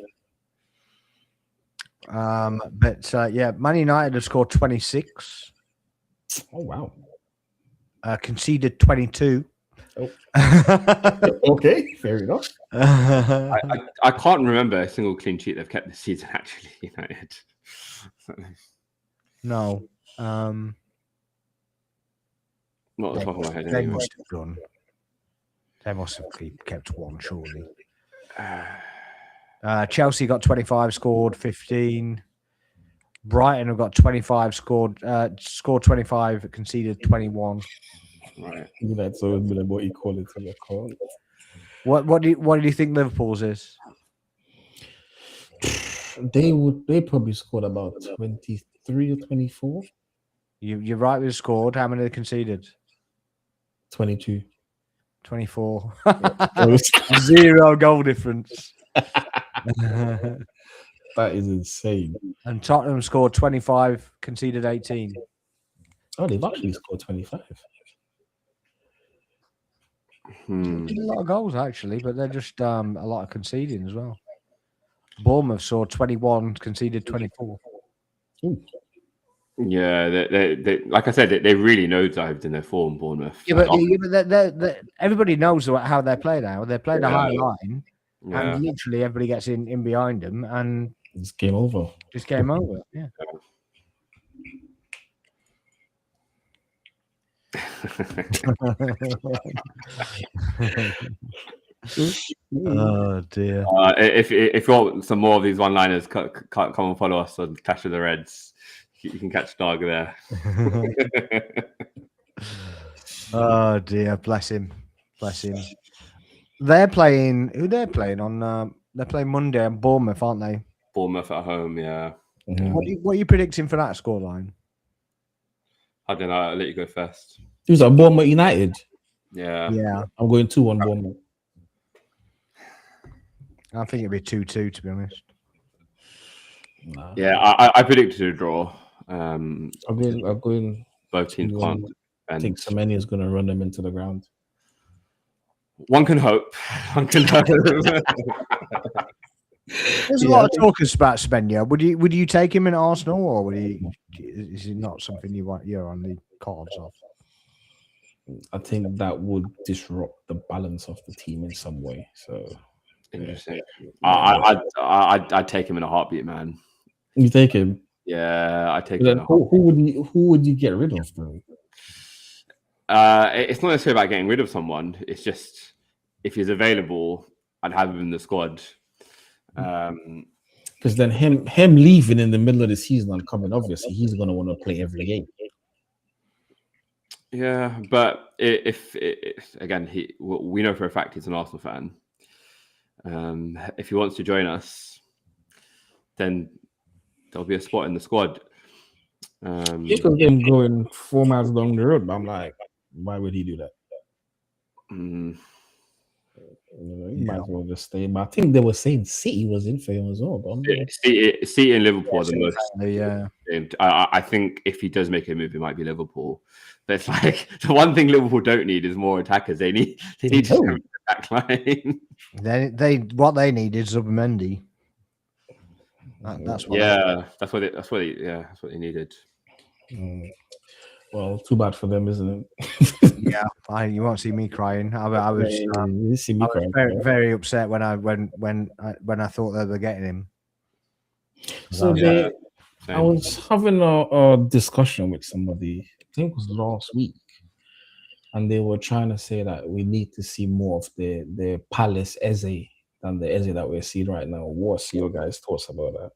But Man United have scored 26. Oh wow! Conceded 22. Oh. Okay, fair enough. I can't remember a single clean sheet they've kept this season. Actually, United. No. Not the top of my head. They must have done. They must have kept one, surely. Chelsea got 25, scored 15. Brighton have got 25, scored 25, conceded 21. Right. That's always been about equality. What do you think Liverpool's is? They probably scored about 23 or 24. You're right with the scored. How many they conceded? 22. 24. 0 goal difference. That is insane. And Tottenham scored 25, conceded 18. Oh, they've actually scored 25. A lot of goals, actually, but they're just a lot of conceding as well. Bournemouth scored 21, conceded 24. Ooh. Yeah, they like I said, they really nosedived in their form, Bournemouth. Yeah, but everybody knows how they play now. They play the high line, and literally everybody gets in behind them, and it's game over. It's game over. Yeah. Oh dear. If you want some more of these one-liners, come and follow us on Clash of the Reds. You can catch Darg there. Oh dear, bless him. They're playing. Who they're playing on? They're playing Monday at Bournemouth, aren't they? Bournemouth at home, yeah. Mm-hmm. What are you predicting for that scoreline? I don't know. I'll let you go first. Who's at Bournemouth United? Yeah. I'm going 2-1 Bournemouth. I think it'd be 2-2, to be honest. Nah. Yeah, I predicted a draw. I'm going. Both teams can't. I think Semenyo is going to run them into the ground. One can hope. There's a lot of talk about Semenyo. Would you take him in Arsenal, or is it not something you're on the cards of? I think that would disrupt the balance of the team in some way. So interesting. I'd take him in a heartbeat, man. You take him? Yeah, I take him. Who would you get rid of, though? It's not necessarily about getting rid of someone. It's just if he's available, I'd have him in the squad. Because then him leaving in the middle of the season and coming, obviously he's going to want to play every game. Yeah, but if again, we know for a fact he's an Arsenal fan. If he wants to join us, then there'll be a spot in the squad. You can get him going 4 miles along the road, but I'm like, why would he do that? He might as well just stay. But I think they were saying City was in for him as well. But City and Liverpool are the most. Yeah. I think if he does make a move, it might be Liverpool. But it's like the one thing Liverpool don't need is more attackers. They need to back line. What they need is Zubimendi. That's what. That's what they needed. Well, too bad for them, isn't it? Yeah, you won't see me crying. I was very upset when I thought they were getting him. So I was having a discussion with somebody, I think it was last week, and they were trying to say that we need to see more of the Palace Eze than the Eze that we're seeing right now. What's your guys' thoughts about that?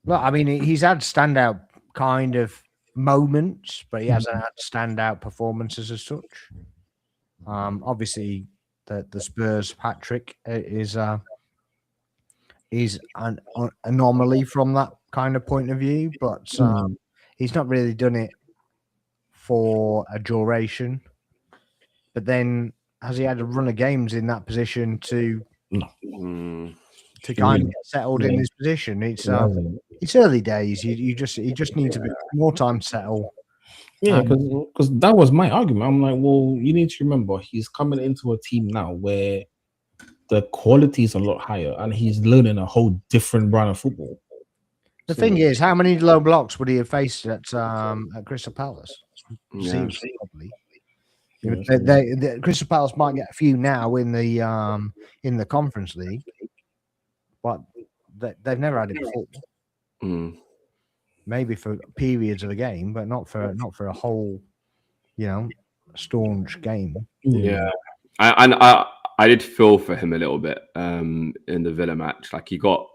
Well, I mean, he's had standout kind of moments, but he hasn't had standout performances as such. Obviously, the Spurs hat-trick is an anomaly from that kind of point of view, but he's not really done it for a duration. But then, has he had a run of games in that position to kind of get settled in his position? It's early days. You just need a bit more time to settle. Yeah, because that was my argument. I'm like, well, you need to remember he's coming into a team now where the quality is a lot higher, and he's learning a whole different brand of football. The thing is, how many low blocks would he have faced at Crystal Palace? Probably. Crystal Palace might get a few now in the Conference League, but they've never had it before. Maybe for periods of a game, but not for a whole, staunch game. Yeah, I did feel for him a little bit in the Villa match. Like he got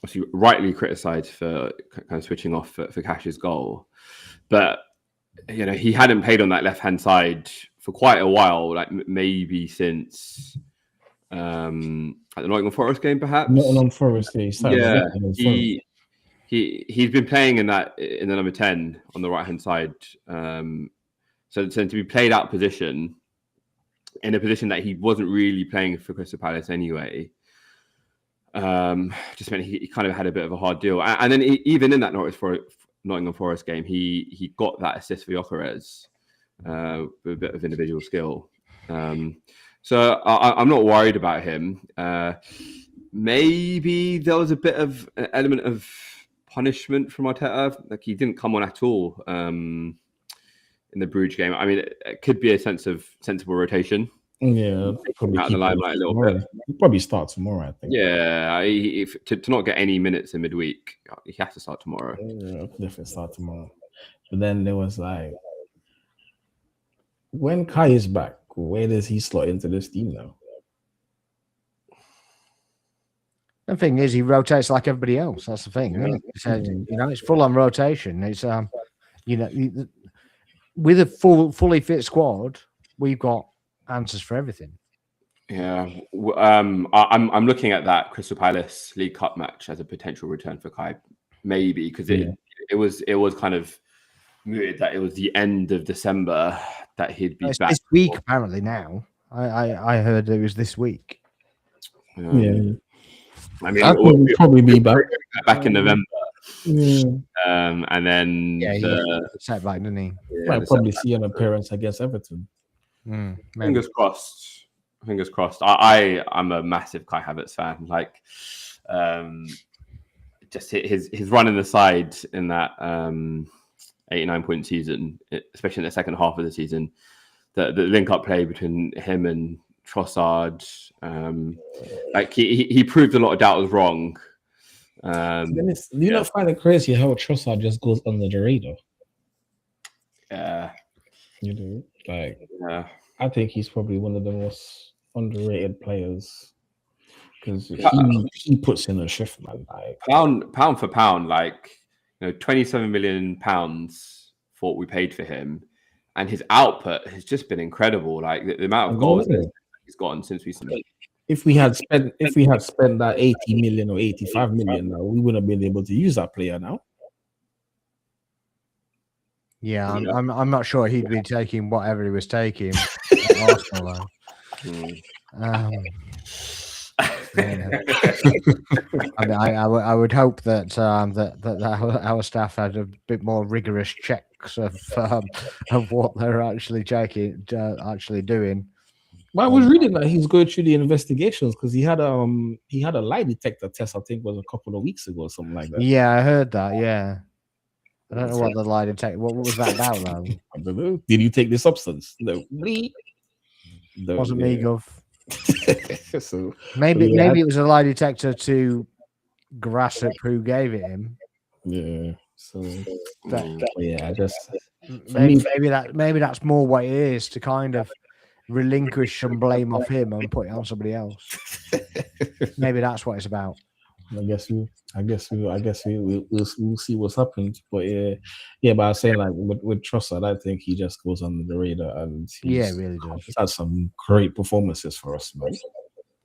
obviously rightly criticised for kind of switching off for Cash's goal, but he hadn't played on that left hand side for quite a while. Like maybe since at the Nottingham Forest game, perhaps. Nottingham Forest, he's been playing in the number 10 on the right hand side. So to be played out position in a position that he wasn't really playing for Crystal Palace anyway, just meant he kind of had a bit of a hard deal. And then even in that Nottingham Forest game, he got that assist for Gyökeres with a bit of individual skill. So I'm not worried about him. Maybe there was a bit of an element of punishment from Arteta. Like he didn't come on at all in the Brugge game. I mean, it could be a sense of sensible rotation. Yeah, probably out the limelight a little bit. He'll probably start tomorrow, I think. Yeah, to not get any minutes in midweek, he has to start tomorrow. Yeah, definitely start tomorrow. But then there was like, when Kai is back, where does he slot into this team now? The thing is, he rotates like everybody else. That's the thing. It's full on rotation. It's with a fully fit squad, we've got answers for everything. Yeah, I'm looking at that Crystal Palace League Cup match as a potential return for Kai, maybe because it was kind of mooted that it was the end of December that he'd be back. This week, apparently. Now I heard it was this week. Yeah. I mean, we'll probably be back in November. Yeah. And then he sat back, didn't he? Yeah, I'll probably see an appearance against Everton. Fingers crossed. I'm a massive Kai Havertz fan. Like, just his run in the side in that 89-point season, especially in the second half of the season, the link-up play between him and Trossard, like he proved a lot of doubters wrong. Do you not find it crazy how Trossard just goes under the radar? Yeah, you do. I think he's probably one of the most underrated players because he puts in a shift, man. Like pound for pound, like £27 million for what we paid for him, and his output has just been incredible. Like the amount of goals he's gotten since we signed. If we had spent that 80 million or 85 million now, we wouldn't have been able to use that player now. Yeah, I'm not sure he'd be taking whatever he was taking at Arsenal though. Yeah. I mean, I would hope that that our staff had a bit more rigorous checks of what they're actually checking, actually doing. Well, I was reading that he's going through the investigations because he had a lie detector test. I think was a couple of weeks ago or something like that. Yeah, I heard that. Yeah, I don't know what the lie detector. What was that about though? I don't know. Did you take the substance? No, wasn't me, Gov. So maybe it was a lie detector to grasp who gave it him. Yeah. So I just maybe that's more what it is, to kind of relinquish some blame off him and put it on somebody else. Maybe that's what it's about. I guess we'll see what's happened. But but I was saying, like, with Trossard, I think he just goes under the radar, and it really does. He's had some great performances for us, man.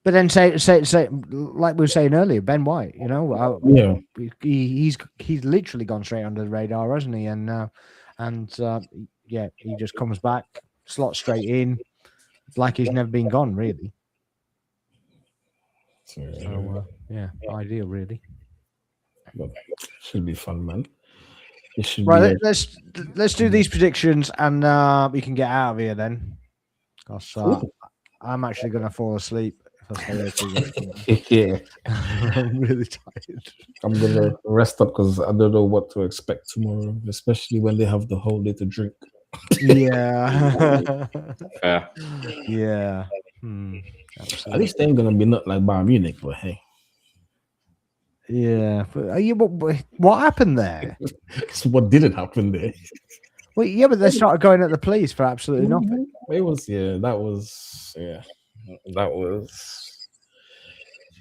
But then say like we were saying earlier, Ben White, he's literally gone straight under the radar, hasn't he? And he just comes back, slots straight in, like he's never been gone, really. So ideal, really. But should be fun, man. Right, let's do these predictions, and we can get out of here then. Because I'm actually going to fall asleep. Yeah, I'm really tired. I'm gonna rest up because I don't know what to expect tomorrow, especially when they have the whole day to drink. Yeah. Yeah. At least they ain't gonna be not like Bayern Munich, but hey. Yeah, but what happened there? What didn't happen there? Well, yeah, but they started going at the police for absolutely nothing. It was that was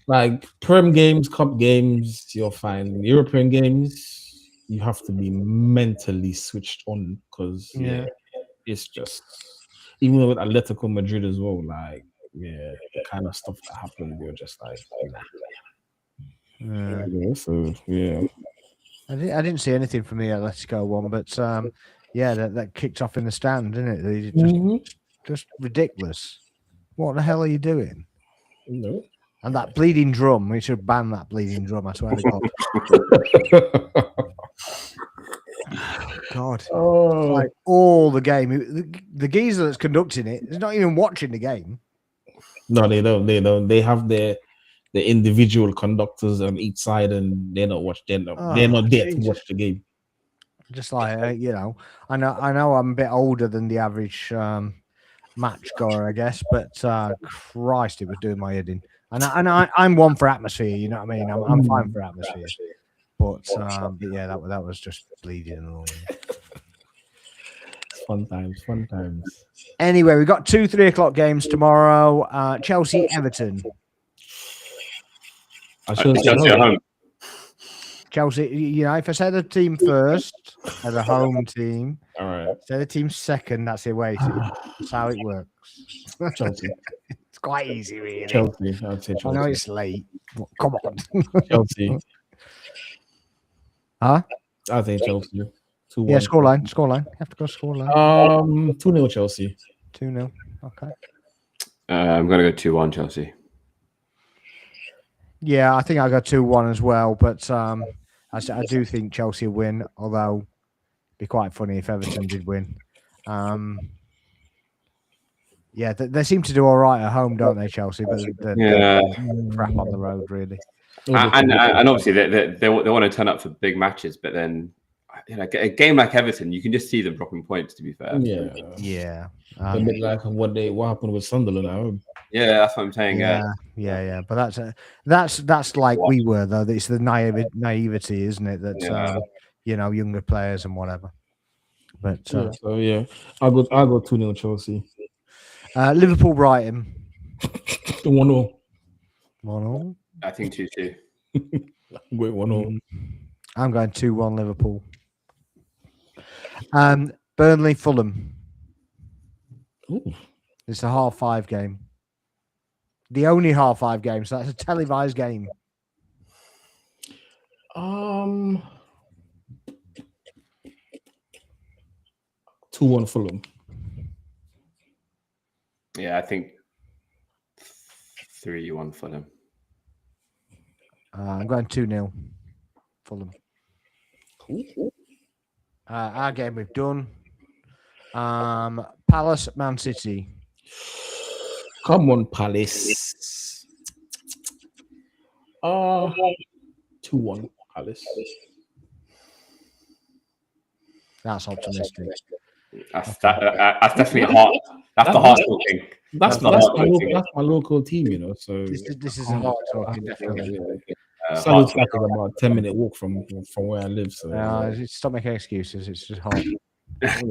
like Prem games, Cup games, you're fine. European games, you have to be mentally switched on because it's just, even with Atletico Madrid as well, like the kind of stuff that happened, you're just like, nah. I didn't see anything from the Atletico one, but that kicked off in the stand, didn't it? Just ridiculous. What the hell are you doing? No. And that bleeding drum, we should ban that bleeding drum, I swear to God. God. Like all the game. The geezer that's conducting it is not even watching the game. No, they don't. They have their individual conductors on each side, and they're not watching. They're not there to watch the game. Just like I know I'm a bit older than the average match goer, I guess, but Christ, it was doing my head in. And I'm one for atmosphere, you know what I mean? I'm fine for atmosphere, but yeah, that was just bleeding and all. Fun times. Anyway, we got 2 3:00 games tomorrow. Chelsea, Everton. Chelsea at home. Chelsea, if I say the team first as a home team, all right. Say the team second, that's the away team. That's how it works. Chelsea. It's quite easy, really. Chelsea. I'd say Chelsea. I know it's late. Come on. Chelsea. Huh? I think Chelsea. 2-1. Yeah, scoreline. You have to go scoreline. 2-0 Chelsea. 2-0. Okay. I'm going to go 2-1 Chelsea. Yeah, I think I got 2-1 as well, but I do think Chelsea will win, although it'd be quite funny if Everton did win. They seem to do all right at home, don't they, Chelsea? But they're crap on the road, really. And obviously they want to turn up for big matches, but then a game like Everton, you can just see them dropping points. To be fair, yeah. A bit like what happened with Sunderland at home. Yeah, that's what I'm saying. Yeah. But that's like we were though. It's the naivety, isn't it? That younger players and whatever. But I'll go 2-0 Chelsea. Liverpool, Brighton. 1-0. 1-0. I think 2-2. Wait, 1-0. I'm going 2-1 Liverpool. Burnley Fulham. Ooh. It's a 5:30 game. The only 5:30 game, so that's a televised game. 2-1 Fulham. Yeah, I think 3-1 Fulham. I'm going 2-0 Fulham. Our game we've done. Palace Man City. Come on, Palace. 2-1 Palace. That's optimistic. That's definitely hard. That's the heart talking. That's my local team, you know. So This is a hard talking, definitely. Sally's like about a 10-minute walk from where I live. So stop making excuses. It's just hard. I'm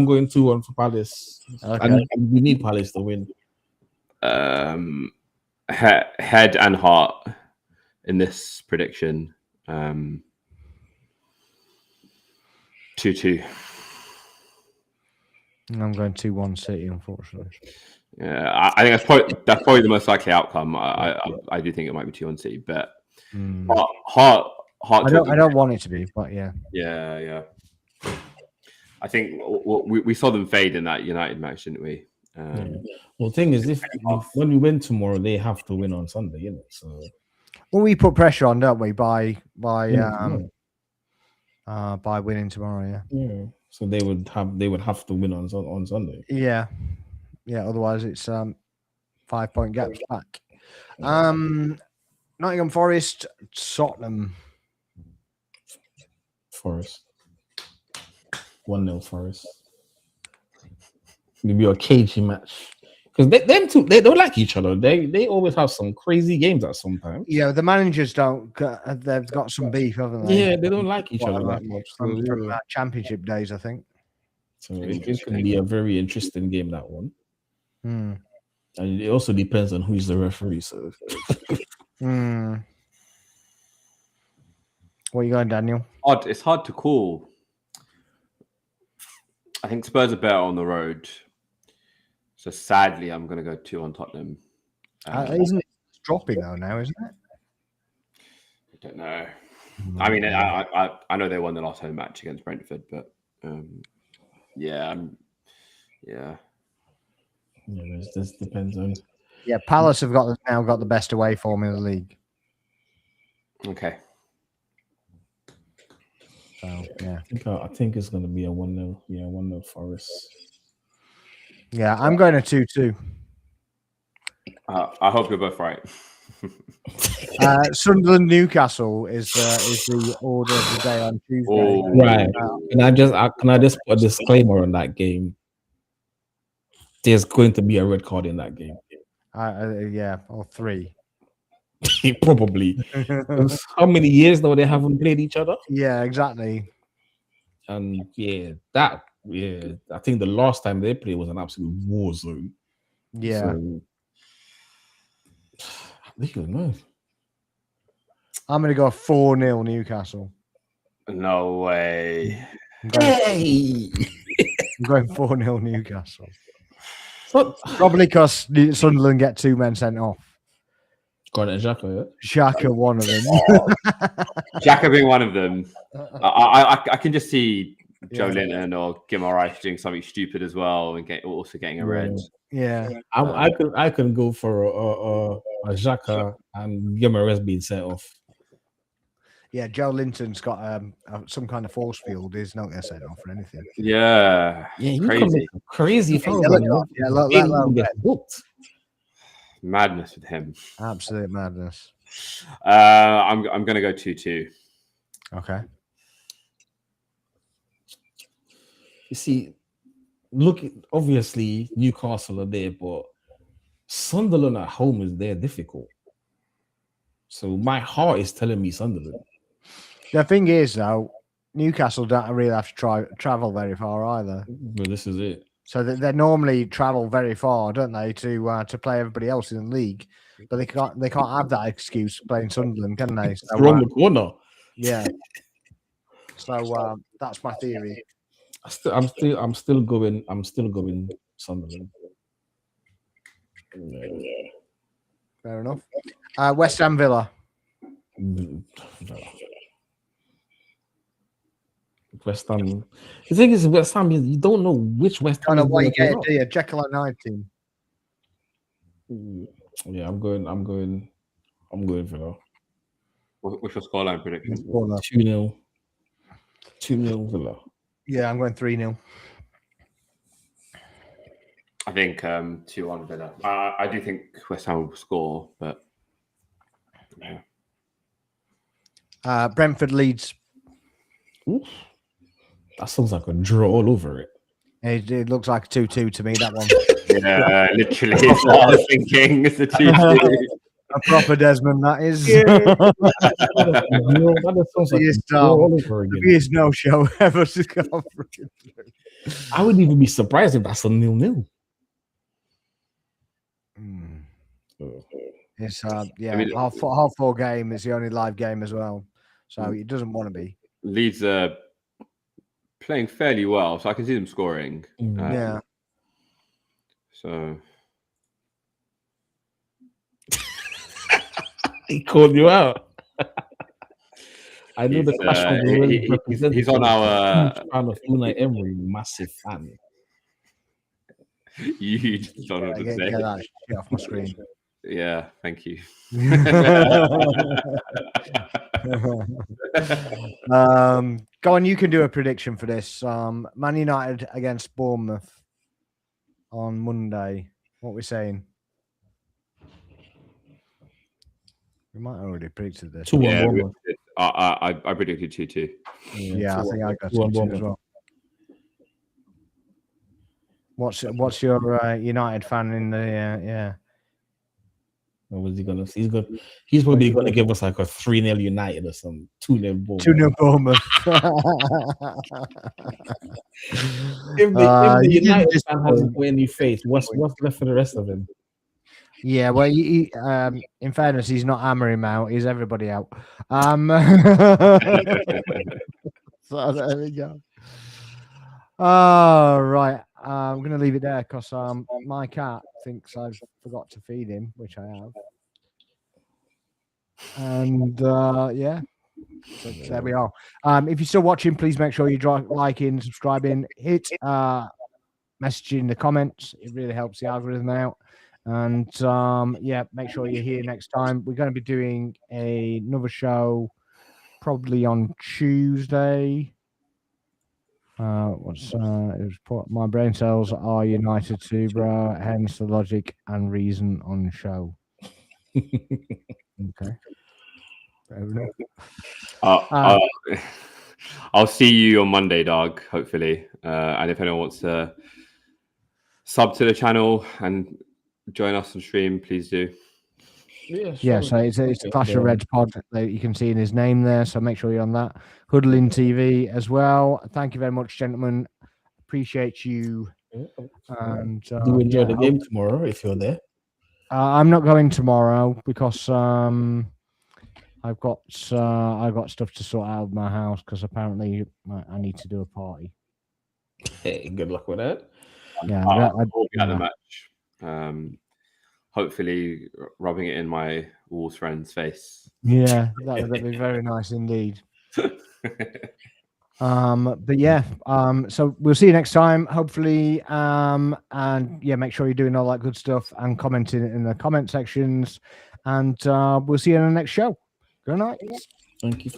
going 2-1 for Palace. Okay. And we need Palace to win. Head and heart in this prediction. 2-2. I'm going 2-1 City, unfortunately. Yeah, I think that's probably the most likely outcome. I do think it might be 2-1 City, but heart. I don't want it to be, but yeah. Yeah. I think we saw them fade in that United match, didn't we? Well, the thing is, when we win tomorrow, they have to win on Sunday, you know. So we put pressure on, don't we? By winning tomorrow, yeah. So they would have to win on Sunday. Yeah. Otherwise, it's 5-point gaps back. Nottingham Forest, Tottenham. Forest. 1-0 Forest. Maybe a cagey match. Because them two, they don't like each other. They always have some crazy games at some time. Yeah, the managers don't. They've got some beef, haven't they? Yeah, they don't like each other that much. From championship days, I think. So it could be a very interesting game, that one. And it also depends on who's the referee. So What are you going, Daniel? It's hard to call. I think Spurs are better on the road. So sadly, I'm going to go 2 on Tottenham. Isn't it dropping though now, isn't it? I don't know. I mean, I know they won the last home match against Brentford, but this depends on. Yeah, Palace have now got the best away form in the league. Okay. So yeah, I think it's going to be a 1-0. Yeah, 1-0 Forest. Yeah, I'm going to 2-2. I hope you're both right. Sunderland Newcastle is the order of the day on Tuesday. Oh, right. Can I just put a disclaimer on that game? There's going to be a red card in that game. Yeah, or 3. Probably. How many years now they haven't played each other? Yeah, exactly. And I think the last time they played was an absolute war zone. Yeah. So, I don't know. I'm going to go 4-0 Newcastle. No way. I'm going 4-0 Newcastle. Probably because Sunderland get 2 men sent off. Granit Xhaka, yeah? Xhaka, one of them. Xhaka being one of them. I can just see Joe Linton or Guimaraes doing something stupid as well and also getting a red. Yeah. I can go for a Xhaka and Guimaraes being sent off. Yeah, Joe Linton's got some kind of force field. He's not going to set off or anything. Yeah, crazy. Get booked. Madness with him. Absolute madness. I'm going to go 2-2. Okay. You see, look, obviously Newcastle are there, but Sunderland at home is there difficult. So my heart is telling me Sunderland. The thing is, though, Newcastle don't really have to travel very far either. But this is it. So they normally travel very far, don't they, to play everybody else in the league? But they can't have that excuse playing Sunderland, can they? So, Around the corner. Yeah. So that's my theory. I'm still going Sunderland. Yeah. Fair enough. West Ham Villa. West Ham. The thing is, West Ham, you don't know which West Ham. I don't know what you get, do you? Jekyll and Hyde team. Yeah, I'm going Villa. What's your scoreline prediction? 2-0. 2-0 Villa. Yeah, I'm going 3-0. I think 2-1 Villa. I do think West Ham will score, but yeah. Brentford Leeds. Oof. That sounds like a draw all over it. It looks like a 2-2 to me, that one. Yeah, literally. That's what I was thinking. It's a 2-2. A proper Desmond, that is. Yeah. That sounds like a draw all over again. There is no show ever to go through. I wouldn't even be surprised if that's a 0-0. It's half four game is the only live game as well, so it doesn't want to be. Leeds are playing fairly well, so I can see them scoring. Yeah. So he called you out. I know the clash of the he's on our fan of Unai Emery, massive fan. You just don't know what to say. Get that shit off my screen. Yeah, thank you. Go on, you can do a prediction for this. Man United against Bournemouth on Monday. What we're saying? We might have already predicted this. 2-1 I predicted 2-2. Yeah, I think I got 2-2 as well. What's your United fan in the yeah? What was he gonna? He's probably gonna give us like a 3-0 United or some 2-0 Bournemouth. 2-0 Bournemouth. if the United fan hasn't put any faith, what's left for the rest of him? Yeah, well, in fairness, he's not hammering out; he's everybody out. So there we go. All right. I'm going to leave it there because my cat thinks I've forgot to feed him, which I have. And yeah, so there we are. If you're still watching, please make sure you liking, subscribing, hit message in the comments. It really helps the algorithm out. And yeah, make sure you're here next time. We're going to be doing another show probably on Tuesday. My brain cells are united to, bro. Hence the logic and reason on show. Okay. I'll see you on Monday, dog. Hopefully, and if anyone wants to sub to the channel and join us on stream, please do. Yeah, so it's a Clash of Reds pod that you can see in his name there. So make sure you're on that. Huddling TV as well. Thank you very much, gentlemen. Appreciate you. And do enjoy the game tomorrow if you're there. I'm not going tomorrow because I've got stuff to sort out of my house because apparently I need to do a party. Hey, good luck with that. Yeah, I'll be at the match. Hopefully rubbing it in my Wolves friend's face. Yeah, that'd be very nice indeed. But yeah, so we'll see you next time, hopefully. And yeah, make sure you're doing all that good stuff and commenting in the comment sections. And we'll see you in the next show. Good night. Thank you.